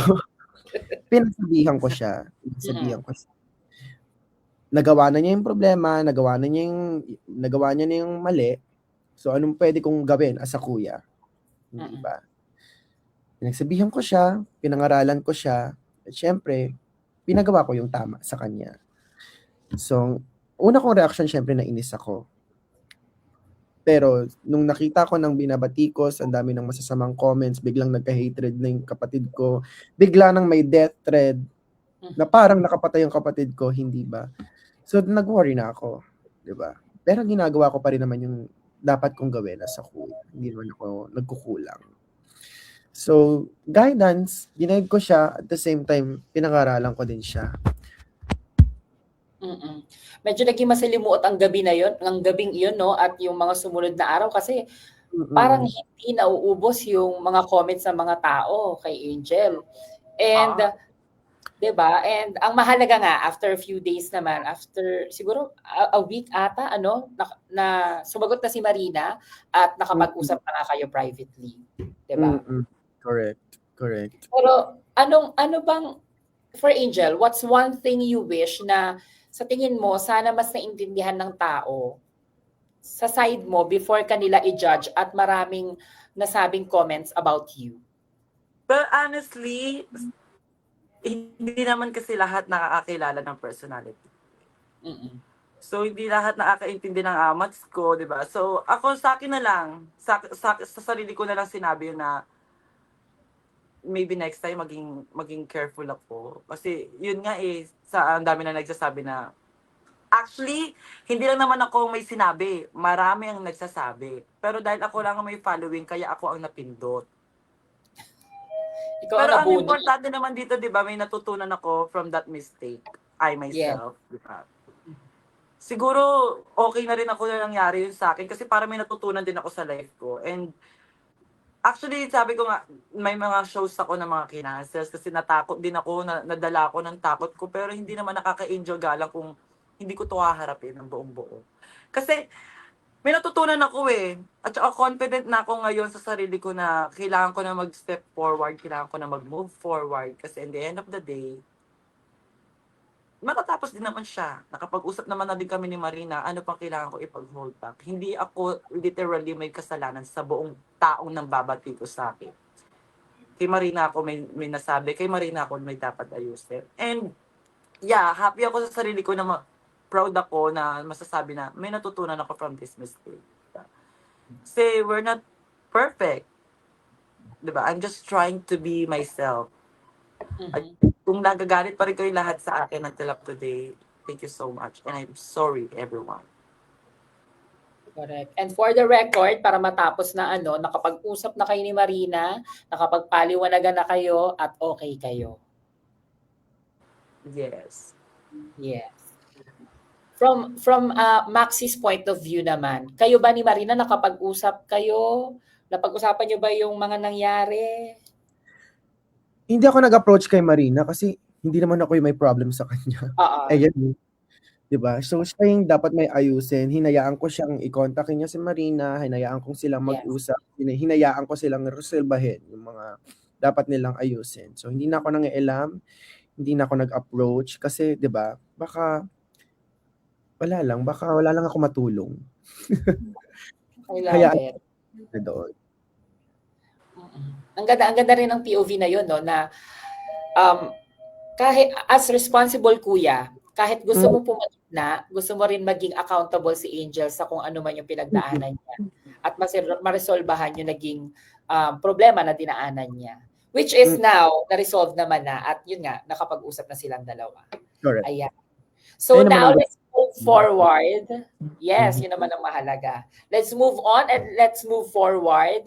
pinagsabihan ko siya. Nagawa na niya yung problema, nagawa niya na yung mali. So, anong pwede kong gawin as a kuya? Hindi ba? Pinagsabihan ko siya, pinangaralan ko siya, at syempre, pinagawa ko yung tama sa kanya. So, una kong reaction, syempre, nainis ako. Pero, nung nakita ko ng binabatikos, ang dami ng masasamang comments, biglang nagka-hatred na yung kapatid ko, bigla nang may death thread, na parang nakapatay yung kapatid ko, hindi ba? So, nag-worry na ako, di ba? Pero ginagawa ko pa rin naman yung dapat kong gawin as a kuya. Hindi naman ako nagkukulang. So, guidance, ginag ko siya, at the same time, pinangaralan ko din siya. Medyo naging masalimuot ang gabi na yon, ang gabing iyon, no? At yung mga sumunod na araw kasi parang hindi nauubos yung mga comments ng mga tao kay Angel. And 'di ba? And ang mahalaga nga after a few days naman, after siguro a week ata na sumagot na si Marina at nakapag-usap na nga kayo privately, 'di ba? Correct. Pero ano bang for Angel, what's one thing you wish na sa tingin mo sana mas naintindihan ng tao sa side mo before kanila i-judge at maraming nasabing comments about you? But honestly, hindi naman kasi lahat nakakakilala ng personality. So, hindi lahat nakakaintindi ng amats ko, di ba? So, ako sa akin na lang, sa sarili ko na lang sinabi na maybe next time maging careful ako. Kasi yun nga ang dami na nagsasabi na actually, hindi lang naman ako may sinabi. Marami ang nagsasabi. Pero dahil ako lang ang may following, kaya ako ang napindot. Ikaw pero ang nabunot. importante naman dito, di ba, may natutunan ako from that mistake. I myself. Di ba? Siguro, okay na rin ako na nangyari yun sa akin kasi para may natutunan din ako sa life ko. And actually, sabi ko nga, may mga shows ako ng mga kinancels kasi natakot din ako, nadala ako ng takot ko. Pero hindi naman nakaka-enjoy galang kung hindi ko to haharapin ng buong buo. Kasi may natutunan ako At saka confident na ako ngayon sa sarili ko na kailangan ko na mag-step forward, kailangan ko na mag-move forward. Kasi in the end of the day, matatapos din naman siya. Nakapag-usap naman na din kami ni Marina, ano pang kailangan ko ipag-hold back. Hindi ako literally may kasalanan sa buong taong nang babati ko sa akin. Kay Marina ako may nasabi, kay Marina ako may dapat ayusin. And yeah, happy ako sa sarili ko na proud ako na masasabi na may natutunan ako from this mistake. Say, we're not perfect. Diba? I'm just trying to be myself. At kung nagagalit pa rin kayo lahat sa akin until up today, thank you so much. And I'm sorry, everyone. Correct. And for the record, para matapos na nakapag-usap na kayo ni Marina, nakapagpaliwanagan na kayo at okay kayo. Yes. From Maxi's point of view naman, kayo ba ni Marina nakapag-usap kayo? Napag-usapan niyo ba yung mga nangyari? Hindi ako nag-approach kay Marina kasi hindi naman ako yung may problem sa kanya. Ayan. Diba? So, siya yung dapat may ayusin. Hinayaan ko siyang i-contact niya si Marina, hinayaan ko silang mag-usap, hinayaan ko silang resolbahin yung mga dapat nilang ayusin. So, hindi na ako nangialam, hindi na ako nag-approach kasi, diba, baka wala lang ako matulong. Kaya doon. Ang ganda rin ng POV na yun, no, na kahit as responsible kuya, kahit gusto mo pumatid na gusto mo rin maging accountable si Angel sa kung ano man yung pinagdaanan niya at maresolbahan yung naging problema na dinaanan niya. Which is now, na-resolve naman na at yun nga, nakapag-usap na silang dalawa. Correct. Ayan. So Ayun naman now, ang- let's move forward. Yes, yun naman ang mahalaga. Let's move on and let's move forward.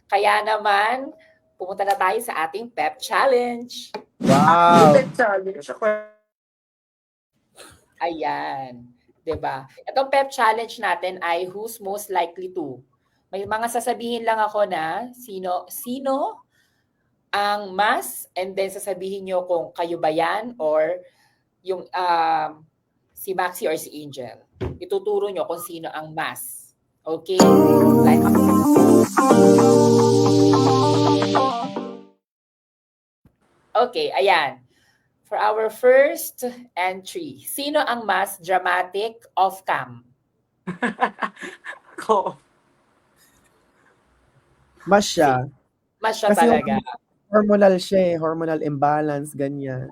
Kaya naman, pumunta na tayo sa ating pep challenge. Wow! Challenge. Ayan. 'Di ba? Itong pep challenge natin ay who's most likely to. May mga sasabihin lang ako na sino ang mas, and then sasabihin nyo kung kayo ba yan or yung si Maxi or si Angel. Ituturo nyo kung sino ang mas. Okay? Like, okay, ayan. For our first entry, sino ang mas dramatic off-cam? Ko. Mas siya. Mas siya Kasi talaga. Hormonal siya eh. Hormonal imbalance, ganyan.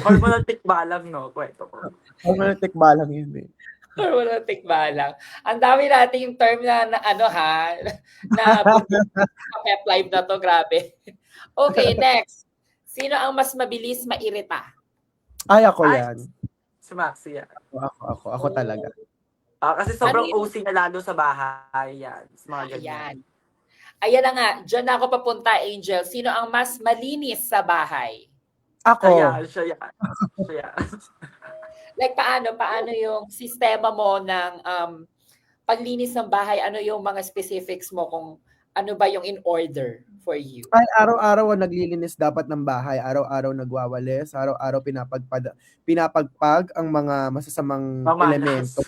Hormonal tikbalang, no? Kwento ko. Hormonal tikbalang yun eh. Wala tikbalang. Ang dami natin yung term na ano ha, na pep live na to, grabe. Okay, next. Sino ang mas mabilis mairita? Ay, ako Ay. yan. Si Maxi yan. Ako talaga. Kasi sobrang Ano yun? OC na lalo sa bahay. Yan. Sa mga ganyan. Ayan. Ayan na nga, dyan na ako papunta, Angel. Sino ang mas malinis sa bahay? Ako. Siya yan. Siya yan. Like paano yung sistema mo ng paglinis ng bahay? Ano yung mga specifics mo kung ano ba yung in order for you? Ay, araw-araw naglilinis dapat ng bahay. Araw-araw nagwawalis. Araw-araw pinapagpag ang mga masasamang Mamalas. elemento.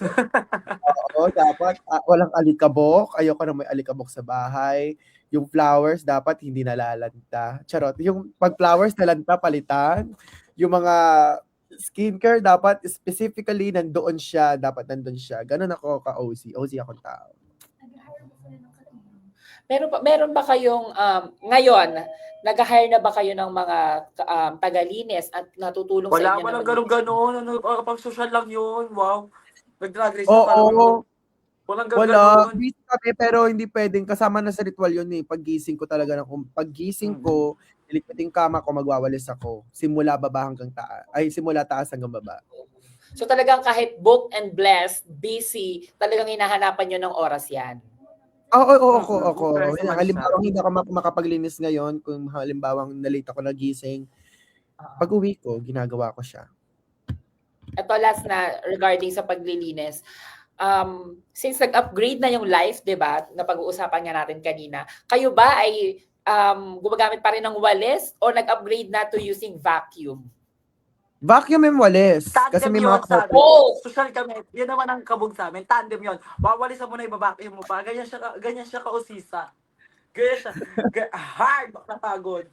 Oo, dapat walang alikabok. Ayoko na may alikabok sa bahay. Yung flowers dapat hindi nalalanta. Charot. Yung pag flowers nalanta, palitan. Yung mga skincare dapat specifically nandoon siya. Dapat nandun siya. Ganun ako ka-OC. OC akong tao. Meron ba kayong ngayon, nag-hire na ba kayo ng mga tagalinis at natutulong sa Wala inyo? mo lang gano'n. Pag social lang yun. Wow. Nag-drag race Oo. na parang. Walang Wala. gano'n. Busy kami pero hindi pwedeng. Kasama na sa ritual yun eh. Paggising ko talaga. Paggising ko, ilikpitin kama ko, magwawalis ako. Simula baba hanggang taas. Ay, simula taas hanggang baba. So talagang kahit booked and blessed, busy, talagang hinahanapan nyo ng oras yan. Oo, Mm, ako. interest naman Halimbawa, siya. hindi ako makapaglinis ngayon. Kung halimbawa, nalate ako nagising. Pag uwi ko, ginagawa ko siya. Ito last na regarding sa paglilinis. Since nag-upgrade na yung life, 'di ba? Na pag-uusapan nga natin kanina. Kayo ba ay gumagamit pa rin ng walis o nag-upgrade na to using vacuum? Vacuum and walis. Tandem Kasi may yun mga sa couple. Oh! social kami. Yan naman ang kabog sa amin. Tandem yun. Wawalisan mo na ibabakin mo pa. Ganyan siya ka-usisa. Ganyan siya. Hard na pagod.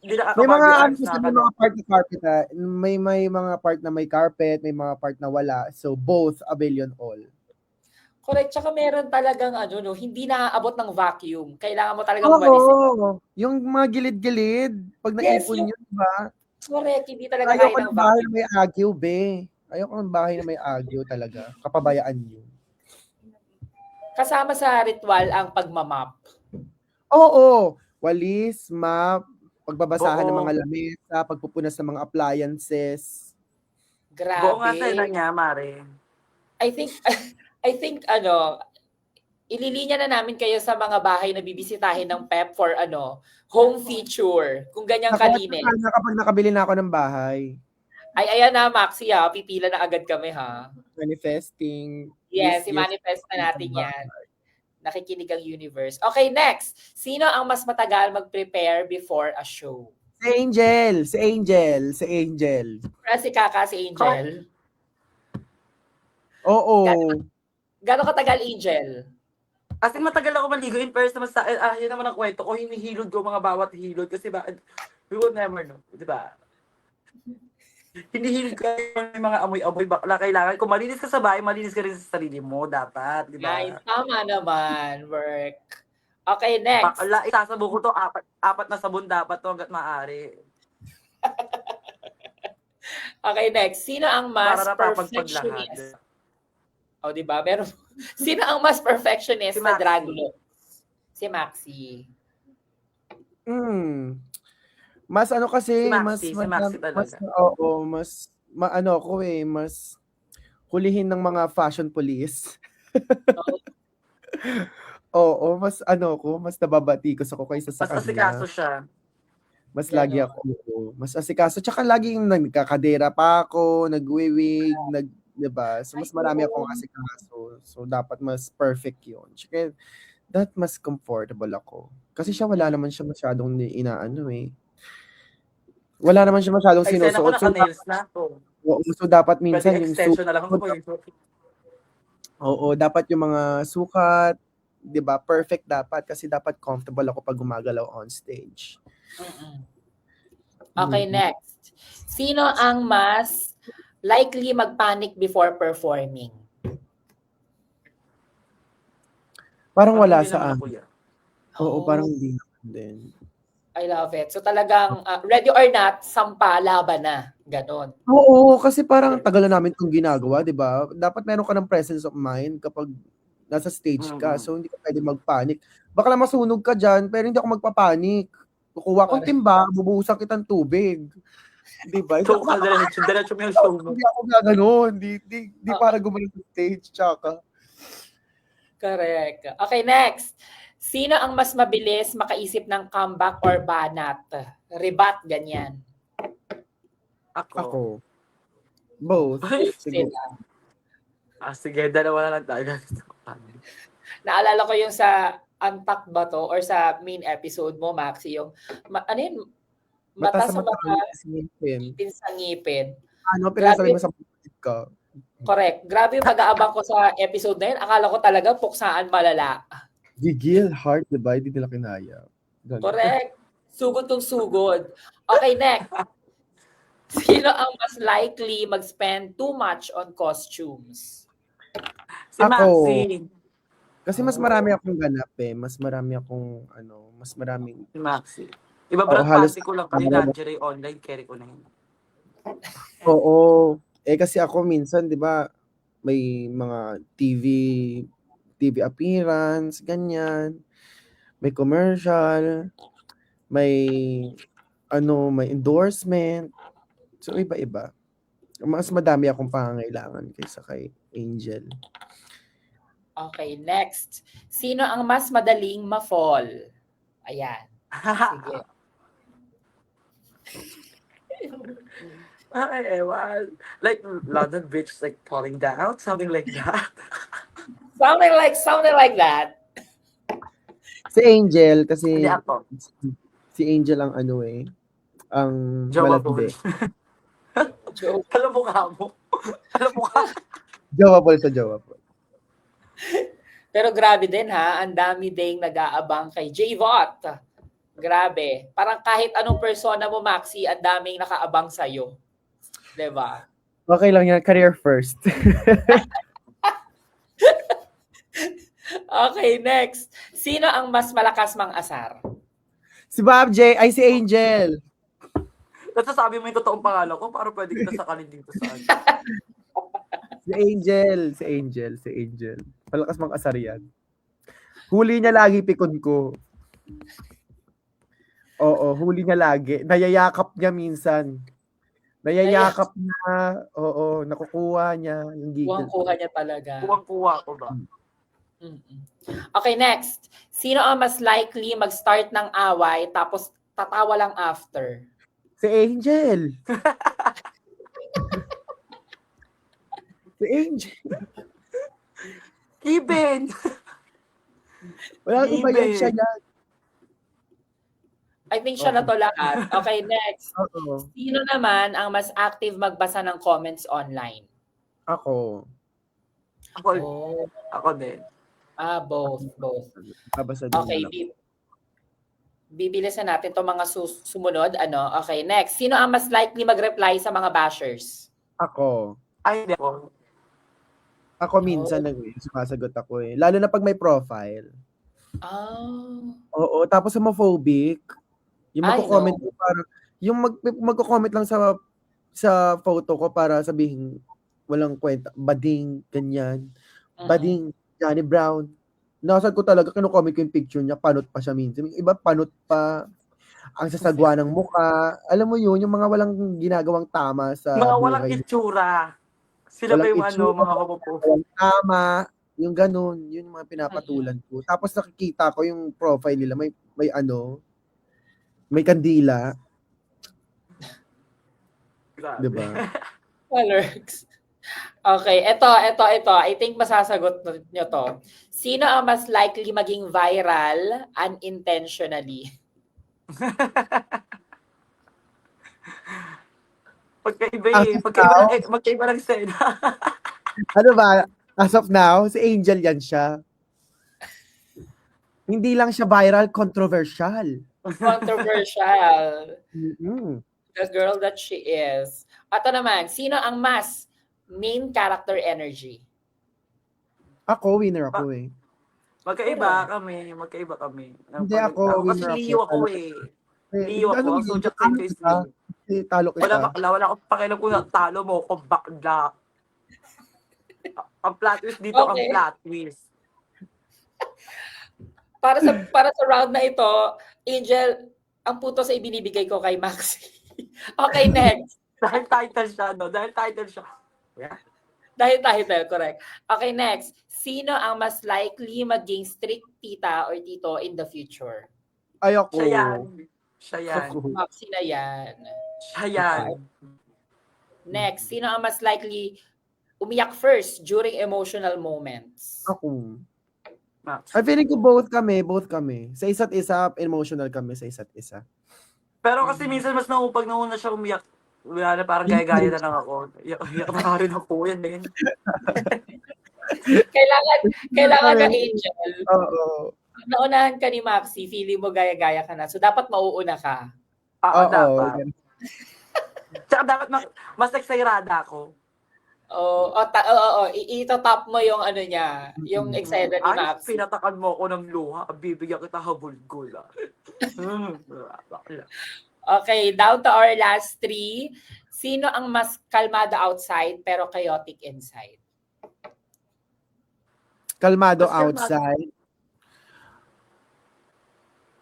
Hindi May mga nakakapag-relax na may mga part na carpet ha. May mga part na may carpet, may mga part na wala. So both avail yun all. Correct. Tsaka meron talagang hindi naaabot ng vacuum. Kailangan mo talagang walisin. Oo. Yung mga gilid-gilid, pag Yes, naipon yun, diba? Correct. Hindi talaga Ayoko kaya ng ng bahay vacuum. na may agyo, be. Ayoko ng bahay na may agyo talaga. Kapabayaan yun. Kasama sa ritual ang pagmamap. Oo. Walis, map, pagbabasahan ng Oo. mga lamesa, pagpupunas ng mga appliances. Grabe. Buo nga sa'yo na niya, Mare. I think ililinya na namin kayo sa mga bahay na bibisitahin ng PEP for home feature. Kung ganyang kalinis. Kapag nakabili na ako ng bahay, Ay, ayan na, Maxi ha. Pipila na agad kami ha. manifesting. Yes, this year, i-manifest na natin yan. Nakikinig ang universe. Okay, next. Sino ang mas matagal mag-prepare before a show? Si Angel. Si Kaka, si Angel. Oo. Gano'ng katagal, Angel? As in, matagal ako maligo in person naman sa yun naman ang kwento ko, hinihilod ko mga bawat hilod kasi ba, we will never know, di ba? Hinihilod ko yung mga amoy-amoy bakla, kailangan, kung malinis ka sa bahay, malinis ka rin sa sarili mo, dapat, di ba? Nice. Tama naman. Work. Okay, next. Bakla, isasabo ko to, apat na sabon dapat to hanggat maaari. Okay, next. Sino ang mas Para napapagpaglahat. perfectionist? O, di ba? Meron. Sino ang mas perfectionist Si na Maxi. drag look? Si Maxi. Mas ano kasi, Si Maxi mas talaga. oo, mas ano ako mas hulihin ng mga fashion police. Oo, mas ano ko, mas nababatikos ako kaysa sa Mas kanya. asikaso siya. Mas lagi ako, mas asikaso. Tsaka laging nagkakadera pa ako, nagwiwig, 'di ba? So, mas marami akong asikaso. So, dapat mas perfect yun. Tsaka, that mas comfortable ako. Kasi siya, wala naman siya masyadong inaano eh. Wala naman siya masyadong Ay, sen ako sinusuot. So, naka-nails na ako. so dapat minsan Pwede yung extension na lang ako. Oo, dapat yung mga sukat, 'di ba? Perfect dapat kasi dapat comfortable ako pag gumagalaw on stage. Okay, next. Sino ang mas likely mag-panic before performing? Parang wala hindi sa naman ako yan. Oo, parang hindi naman din. I love it. So talagang ready or not, sampa, laban na. Ganon. Oo, kasi parang tagal na namin itong ginagawa, 'di ba? Dapat meron ka ng presence of mind kapag nasa stage ka. So, hindi ka pwede mag-panic. Baka na masunog ka dyan, pero hindi ako magpapanik. Kukuha kong timba, bubuhusan kitang tubig. 'Di ba? So, diretso mo yung show mo. Hindi ako gaganon. Di para gumaling sa stage, tsaka. Correct. Okay, next. Sino ang mas mabilis makaisip ng comeback or banat? Rebat, ganyan. Ako. Both. Sige. Sige, dalawa na lang tayo. Naalala ko yung sa Unpack ba to or sa main episode mo, Maxi, yung ano yun? Mata sa mata, ngipin sa ngipin. Ano, pinasabi mo sa putik ka? Correct. Grabe yung pag-aabang ko sa episode na yun. Akala ko talaga puksaan malala. Gigil, heart, diba? Hindi nila kinaya. Ganun. Correct. Sugod tong sugod. Okay, next. Sino ang mas likely mag-spend too much on costumes? Si Maxi. Kasi mas marami akong ganap eh. Mas marami akong, mas maraming... Si Maxi. Iba brand party ko lang kasi lingerie online, carry ko na yun. Oo. Kasi ako minsan, di ba, may mga TV appearance, ganyan. May commercial. May endorsement. So, iba-iba. Mas madami akong pangangailangan kaysa kay Angel. Okay, next. Sino ang mas madaling ma-fall? Ayan. Sige. Like London Bridge like falling down, something like that. Something like that. Si Angel, kasi Hindi ako. si Angel ang ang Jawable. Joke. Alam mo ka mo. Jawable sa jawable. Pero grabe din ha, ang dami ding nag-aabang kay J-Vot. Grabe. Parang kahit anong persona mo, Maxi, ang daming nakaabang sa'yo. Diba? Okay lang yan, career first. Okay, next. Sino ang mas malakas mang-asar? Si Bob J, ay si Angel. Nasasabi mo yung totoong pangalan ko para pwede kita sakalin dito sa akin. Si Angel. Malakas mang-asar yan. Huli niya lagi pikon ko. Oo, huli niya lagi. Nayayakap niya minsan. Nayayakap niya. Oo, nakukuha niya. Yung gigil. Kuha niya talaga. Kuwang-kuwa ko ba? Okay, next. Sino ang mas likely mag-start ng away tapos tatawa lang after? Si Angel. Si Angel. Even. Wala ko ba yan siya yan? I think siya na to lahat. Okay, next. Sino naman ang mas active magbasa ng comments online? Ako. Ako din. Both. Babasa din Okay, bibilisan natin itong mga sumunod. Okay, next. Sino ang mas likely mag-reply sa mga bashers? Ako. Ay, hindi ako. Ako minsan sumasagot ako eh. Lalo na pag may profile. Oo, tapos homophobic. Yung magko-comment parang yung magko-comment lang sa sa photo ko para sabihin walang kwenta, bading, ganyan. Bading, Johnny Brown. Nasad ko talaga, kino-comment ko yung picture niya, panot pa siya minsan. Yung iba, panot pa, ang sasagwa ng muka. Alam mo yun, yung mga walang ginagawang tama sa Mga walang buhay. itsura. Sila ba Walang yung itsura, mga kapopo? walang tama, yung ganun, yun yung mga pinapatulan ko. Tapos nakikita ko yung profile nila, may may kandila, Grabe. 'di ba? Walerks. Okay, ito. I think masasagot nyo to. Sino ang mas likely maging viral unintentionally? Magkaiba ng sena. Ano ba? As of now, si Angel yan siya. Hindi lang siya viral, controversial. Controversial. Mm-mm. The girl that she is. Ito naman, sino ang mas main character energy? Ako, winner ako eh. Magkaiba kami. Hindi ako, Kasi winner Leo ako ako. eh. Leo ako. Ang zodiac sign ko is ka? Leo. Talo kita. Wala akong pakialam kung talo mo kung bakla. Ang plot twist dito, ang Okay. plot twist. Para sa round na ito, Angel, ang puto sa ibinibigay ko kay Maxi. Okay, next. Dahil title siya, no? Yeah. Dahil title, correct. Okay, next. Sino ang mas likely maging strict tita or tito in the future? Ayoko. Siya yan. Ako. Maxi na yan. Siya yan. Next, sino ang mas likely umiyak first during emotional moments? Ako. Max. I feeling ko both kami. Sa isa't isa, emotional kami sa isa't isa. Pero kasi minsan mas pag nauna siya umiyak, wala na parang gaya-gaya na lang ako. Iyak na rin ako yan eh. Kailangan na Angel. Oo. Pag naunahan ka ni Maxi, feeling mo gaya-gaya ka na. So, dapat mauuna ka. Oo, Oo. dapat. Tsaka dapat mas excited ako. Ito-top mo yung ano niya, yung excited ni Ay, Maxi. pinatakan mo ako ng luha, bibigyan kita habulgul. Okay, down to our last three. Sino ang mas kalmado outside pero chaotic inside? Kalmado Mas kalmado. outside.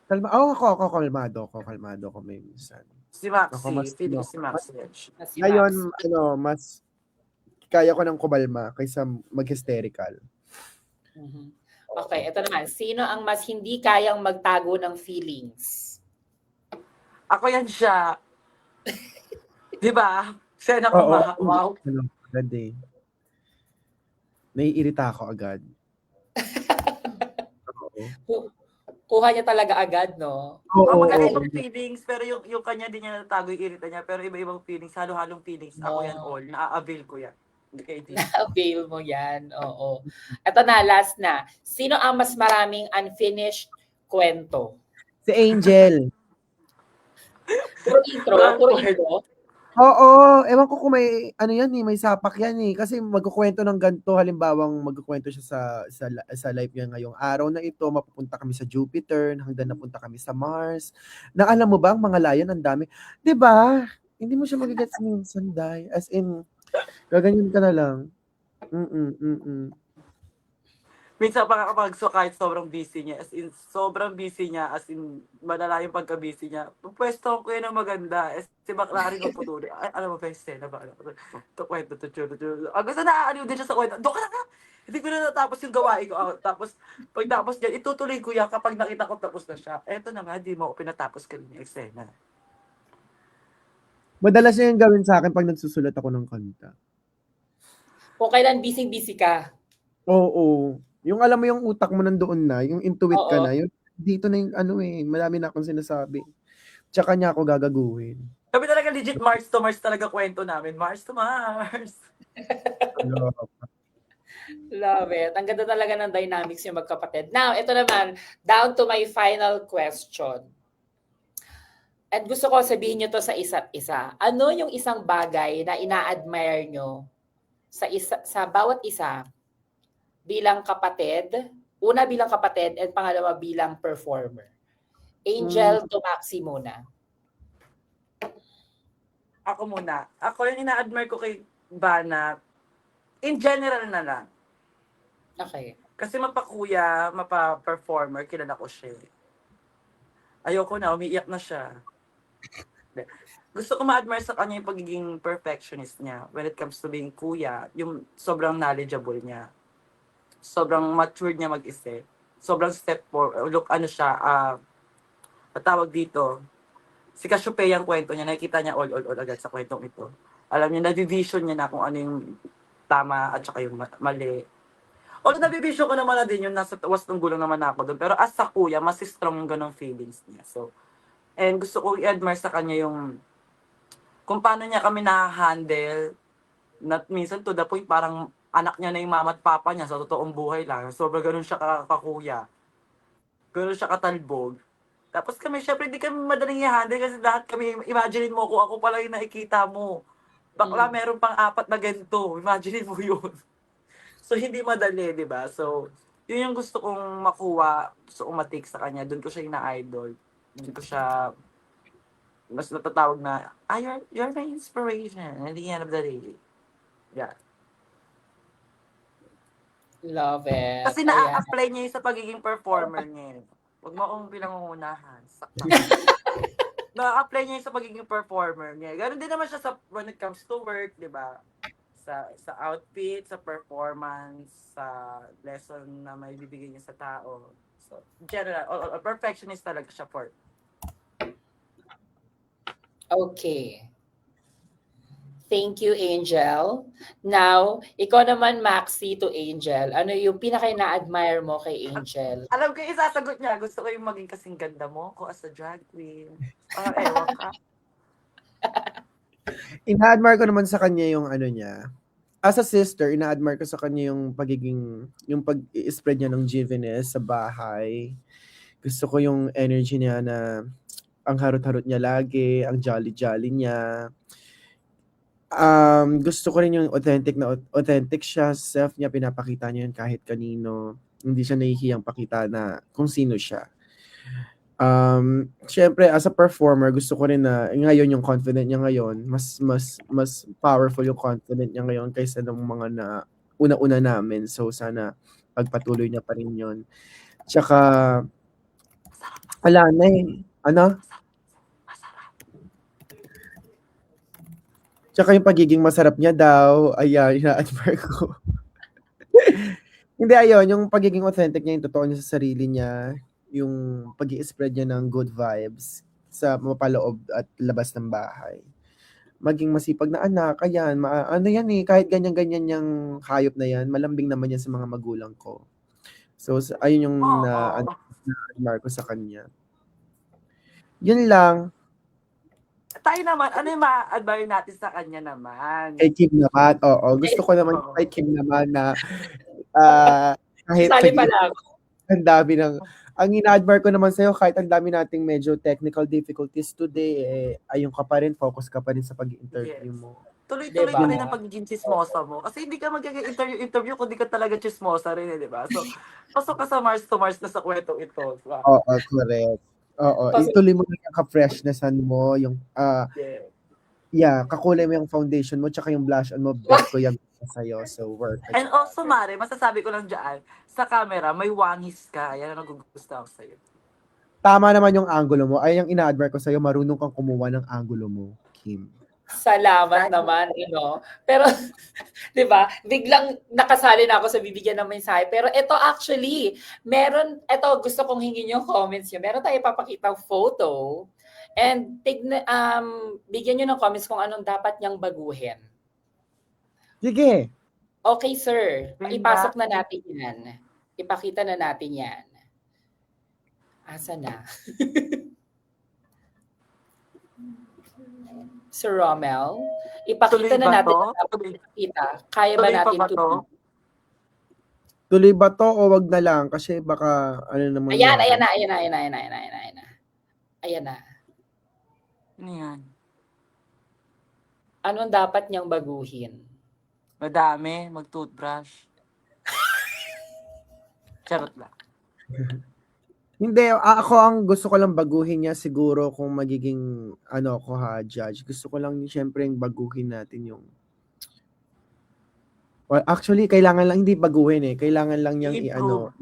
Ako kalmado ako minsan. Si Maxi, Ako mas- feeling ko si Maxi. Si Ngayon, Maxi. mas kaya ko ng kumalma kaysa mag-hysterical. Mhm. Okay, ito naman. Sino ang mas hindi kayang magtago ng feelings? Ako yan siya. Di ba? Sena ko ba? Wow. Agad eh. Naiirita ako agad. Oo. Kuha niya talaga agad, no? Magkakaibang feelings, pero yung kanya din niya natago yung irita niya, pero iba-ibang feelings, halo-halong feelings. Ako yan all. Na-avail ko yan. Hindi kayo din. Avail mo yan. Oo. Ito na, last na. Sino ang mas maraming unfinished kwento? Si Angel. Puro intro. Oo, ewan ko kung may may sapak yan eh. Kasi magkukwento ng ganito, halimbawang magkukwento siya sa life niya ngayong araw na ito, mapupunta kami sa Jupiter, hanggang napunta kami sa Mars. Na alam mo ba, ang mga layan, ang dami. 'Di ba? Hindi mo siya magigets minsan, Day. As in, gaganyan ka na lang. Minsan pa kapag kahit sobrang busy niya, as in, malala yung pagka-busy niya. Pwesto ko yun ng maganda, si bakla rin ang putuli. Alam mo, peste na ba? Ito kwento, chulo. Gusto naaaliw din siya sa kwento. Doon ka na! Hindi ko na natapos yung gawain ko. Tapos, pagtapos niyan, itutuloy ko yan kapag nakita ko tapos na siya. Eto na nga, di mo ako pinatapos kanina yung eksena. Madalas niya yung gawin sa akin pag nagsusulat ako ng kanta. Kung kailan busy ka. Oo. Yung alam mo yung utak mo nandoon na, yung intuit ka Oo. na, yung dito na yung marami na akong sinasabi. Tsaka niya ako gagaguhin. Kami talaga legit Mars to Mars talaga kwento namin. Mars to Mars. Love it. Ang ganda talaga ng dynamics yung magkapatid. Now, ito naman, down to my final question. At gusto ko sabihin nyo to sa isa't isa. Ano yung isang bagay na ina-admire nyo sa bawat isa bilang kapatid? Una bilang kapatid at pangalawa bilang performer. Angel to Maxi muna. ako muna. Ako yung ina-admire ko kay Bana, in general na lang. Okay. Kasi mapa-kuya, mapa-performer, kilala ko siya. Ayoko na, umiiyak na siya. Gusto ko ma-admire sa kanya yung pagiging perfectionist niya when it comes to being kuya, yung sobrang knowledgeable niya. Sobrang mature niya mag-isip. Sobrang step forward. Look, ano siya, tawag dito, si Cassiopeia ang kwento niya, nakikita niya all agad sa kwentong ito. Alam niya, na-vision niya na kung ano yung tama at saka yung mali. Although na-vision ko naman na din yun, nasa tawas ng gulang naman ako doon. Pero as sa kuya, mas strong yung ganong feelings niya. So, and gusto ko i-admire sa kanya yung kung paano niya kami na-handle, not minsan to the point parang anak niya na yung mama at papa niya sa totoong buhay lang. Sobrang ganun siya kakuya. Ganun siya katalbog. Tapos kami, syempre, hindi kami madaling i-handle kasi lahat kami, imagine mo kung ako pala yung nakikita mo. Bakla, meron pang 4 na ganito. Imagine mo yun. So, hindi madali, di ba? So, yun yung gusto kong makuha, gusto kong matik sa kanya. Doon ko siya ina-idol. Doon ko siya mas natatawag na, you're my inspiration at the end of the day. Yeah. Love it. Kasi Ayan. na-apply niya yun sa pagiging performer niya. Huwag mo akong pinangungunahan. Sakta. Na-apply niya yun sa pagiging performer niya. Ganon din naman siya sa when it comes to work, di ba? Sa outfit, sa performance, sa lesson na may bibigay niya sa tao. So, general, perfectionist talaga siya for. Okay. Thank you, Angel. Now, ikaw naman, Maxi, to Angel. Ano yung pinaka-na-admire mo kay Angel? Alam ko yung isasagot niya, gusto ko yung maging kasing ganda mo ko as a drag queen. Parang ewan ka. Ina-admire ko naman sa kanya yung ano niya. As a sister, ina-admire ko sa kanya yung yung pag-spread niya ng Jiveness sa bahay. Gusto ko yung energy niya na ang harot-harot niya lagi, ang jolly-jolly niya. Gusto ko rin yung authentic siya, self niya, pinapakita niya yun kahit kanino. Hindi siya nahihiyang pakita na kung sino siya. Syempre as a performer, gusto ko rin na ngayon yung confident niya ngayon, mas powerful yung confident niya ngayon kaysa nung mga na una-una namin. So sana pagpatuloy niya pa rin yun. Tsaka, wala na eh. Ano? Tsaka yung pagiging masarap niya daw, ayan, ina-admire ko. Hindi, ayun, yung pagiging authentic niya, yung totoo niya sa sarili niya, yung pag-i-spread niya ng good vibes sa mapaloob at labas ng bahay. Maging masipag na anak, ayan, ano yan eh, kahit ganyan-ganyan yung hayop na yan, malambing naman yan sa mga magulang ko. So, ayun yung na-admire ko sa kanya. Yun lang. Tayo naman, ano yung ma-admire natin sa kanya naman? Kay Kim naman, oo. Gusto ko naman kay Kim naman na kahit Sali pala ako. ang dami ng, ang ina-admire ko naman sa'yo, kahit ang dami nating medyo technical difficulties today, ayun ka pa rin, focus ka pa rin sa pag-interview mo. Tuloy-tuloy Diba? pa rin ang pagiging chismosa mo. Kasi hindi ka mag-interview kung di ka talaga chismosa rin, di ba? So, pasok ka sa Mars to Mars na sa kwentong ito. Diba? Oo, correct. Oo, ituloy mo yung ka-freshness-an mo, yung, kakulay mo yung foundation mo, tsaka yung blush on mo, bet ko yung sa'yo. So, work. And also, Mare, masasabi ko lang dyan, sa camera, may wangis ka. Yan ang nagugustuhan ko sa'yo. Tama naman yung angulo mo. Ay, yung ina-admire ko sa'yo, marunong kang kumuha ng angulo mo, Kim. Salamat naman, Pero, di ba, biglang nakasali na ako sa bibigyan ng mensahe. Pero ito actually, gusto kong hingin yung comments nyo. Meron tayo papakitang photo. And bigyan nyo ng comments kung anong dapat niyang baguhin. Sige. Okay, sir. Ipasok na natin yan. Ipakita na natin yan. Asa na? Sir Romel, ipakita Tuloy na ba natin to? ang dapat ipakita. Kaya ba Tuloy pa natin ba to? Tuloy ba to o wag na lang? Kasi baka ano naman Ayan yan. na. Ayan na. Ano yan? Anong dapat niyang baguhin? Madami, mag-toothbrush. Charot lang. Hindi, ako ang gusto ko lang baguhin niya siguro kung magiging ano ako judge. Gusto ko lang siyempre baguhin natin yung well, actually kailangan lang hindi baguhin eh. Kailangan lang niyang I-improve.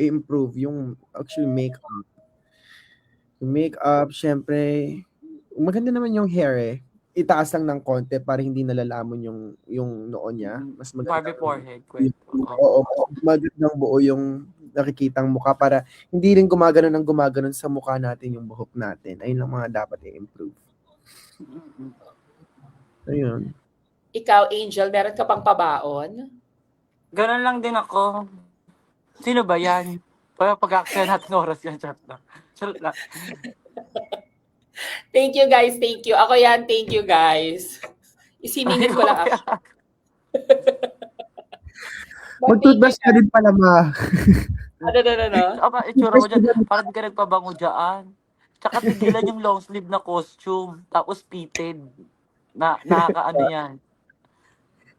i-improve yung actually makeup. Yung makeup, siyempre, maganda naman yung hair eh. Itaas lang ng konti para hindi nalalamon yung noo niya. Mas maganda. Barbie forehead, kwento. Oo, magandang buo yung nakikitang mukha para hindi rin gumaganon sa mukha natin yung buhok natin. Ayun lang mga dapat i-improve. Ayun. Ikaw, Angel, meron ka pang pabaon? Ganun lang din ako. Sino ba yan? Pag-aksaya natin oras yan, chat lang. Charot lang. Thank you, guys. Thank you. Ako yan. Thank you, guys. Isiningin ko lang ako. Mag-toothbrush ka din pala, ma. Ano? Aba, itsura mo dyan. Parang di ka nagpabango dyan. Tsaka tigilan yung long sleeve na costume. Tapos fitted. Nakakaano yan.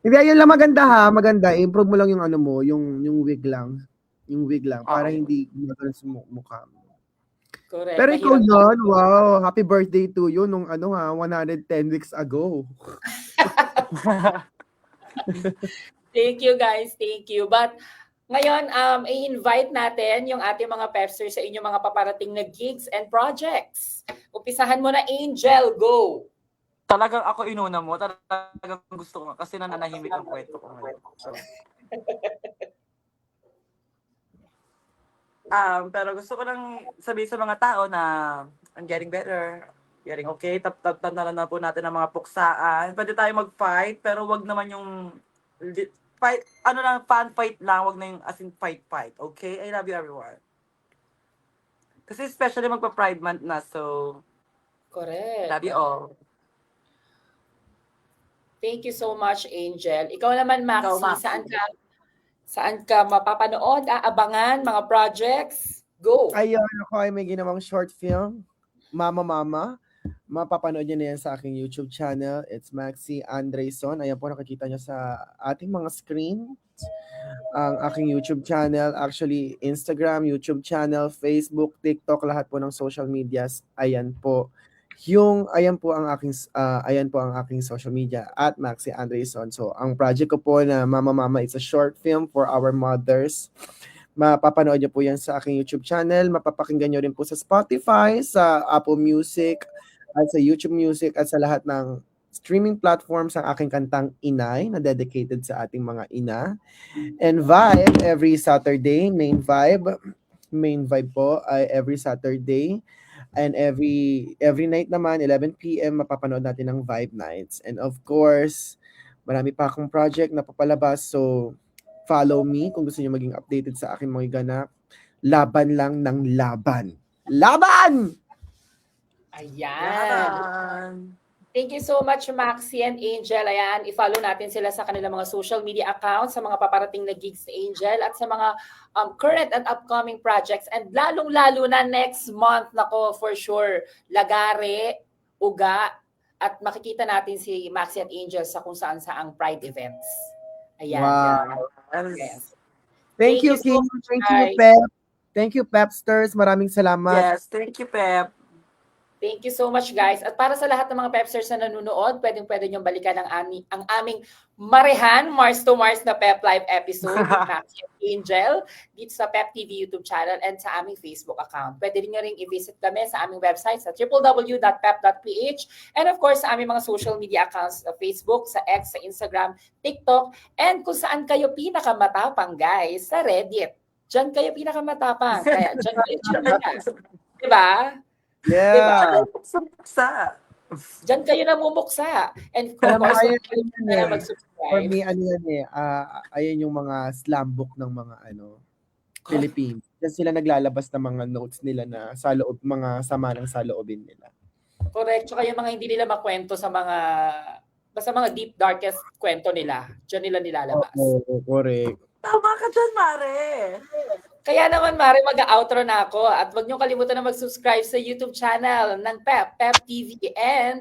Hindi, ayun lang maganda ha. Maganda. Improve mo lang yung ano mo, yung wig lang. Yung wig lang. Para hindi gumagano sa mukha mo. Correct. Pero ikaw yun, wow. Happy birthday to you nung 110 weeks ago. Thank you, guys. Thank you. But ngayon, i-invite natin yung ating mga pepsters sa inyong mga paparating na gigs and projects. Umpisahan mo na, Angel. Go! Talagang ako inuna mo. Talagang gusto ko kasi nananahimik ang kwento ko ngayon. So. Pero gusto ko lang sabihin sa mga tao na I'm getting better, getting okay. Tap-tap-tap na po natin ang mga puksaan. Pwede tayo mag-fight, pero wag naman yung fight, fan fight lang, wag na yung as in fight. Okay? I love you everyone. Kasi especially magpa-Pride Month na, so Correct. love you all. Thank you so much, Angel. Ikaw naman, Maxi, Ikaw, Maxi. saan ka mapapanood, aabangan, mga projects? Go! Ayun, ako ay may ginawang short film, Mama. Mapapanood niyo na yan sa aking YouTube channel. It's Maxi Andreyson. Ayan po, nakikita niyo sa ating mga screen. Ang aking YouTube channel, actually Instagram, YouTube channel, Facebook, TikTok, lahat po ng social medias. Ayan po ang aking social media at Maxi Andreyson. So, ang project ko po na Mama, it's a short film for our mothers. Mapapanood niyo po yan sa aking YouTube channel. Mapapakinggan niyo rin po sa Spotify, sa Apple Music, at sa YouTube Music, at sa lahat ng streaming platforms ang aking kantang Inay na dedicated sa ating mga ina. And Vibe, every Saturday, main vibe po ay every Saturday. And every night naman, 11 p.m., mapapanood natin ng Vibe Nights. And of course, marami pa akong project na papalabas. So, follow me kung gusto niyo maging updated sa aking mga ganap. Laban lang ng laban. Laban! Ayan. Thank you so much, Maxi and Angel. Ayan, i-follow natin sila sa kanilang mga social media accounts, sa mga paparating na gigs ni Angel, at sa mga current and upcoming projects. And lalong-lalo na next month, nako, for sure, Lagare, Uga, at makikita natin si Maxi at Angel sa kung saan saang Pride events. Ayan. Wow. Yes. Thank you, so King. much, Thank you, guys. Pep. Thank you, Pepsters. Maraming salamat. Yes, thank you, Pep. Thank you so much, guys. At para sa lahat ng mga Pepsters na nanonood, pwede niyong balikan ang aming Marehan, Mars to Mars na Pep Live episode with Maxi and Angel dito sa Pep TV YouTube channel and sa aming Facebook account. Pwede rin nyo rin i-visit kami sa aming website sa www.pep.ph, and of course sa aming mga social media accounts sa Facebook, sa X, sa Instagram, TikTok, and kung saan kayo pinakamatapang, guys, sa Reddit. Diyan kayo pinakamatapang. Kaya diyan kayo. Diba? Yeah. Sa. Diyan kayo namumuksa. And of course, kayo na mag-subscribe. For me, ayan yung mga slam book ng mga Philippines. Diyan sila naglalabas ng mga notes nila na sa loob, mga sama ng saloobin nila. Correct. Tsaka yung mga hindi nila makwento sa basta mga deep, darkest kwento nila. Diyan nila nilalabas. Oo, correct. Tama ka dyan, Mare. Kaya naman, Mari, mag-outro na ako. At huwag niyo kalimutan na mag-subscribe sa YouTube channel ng Pep TV. And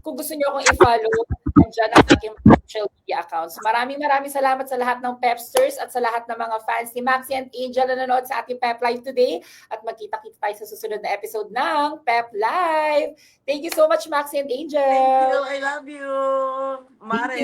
kung gusto niyo akong i-follow, nandyan ang aking social media accounts. Maraming salamat sa lahat ng Pepsters at sa lahat ng mga fans ni Maxi and Angel na nanonood sa ating Pep Live today. At magkita-kita tayo sa susunod na episode ng Pep Live. Thank you so much, Maxi and Angel. Thank you. I love you. Mare.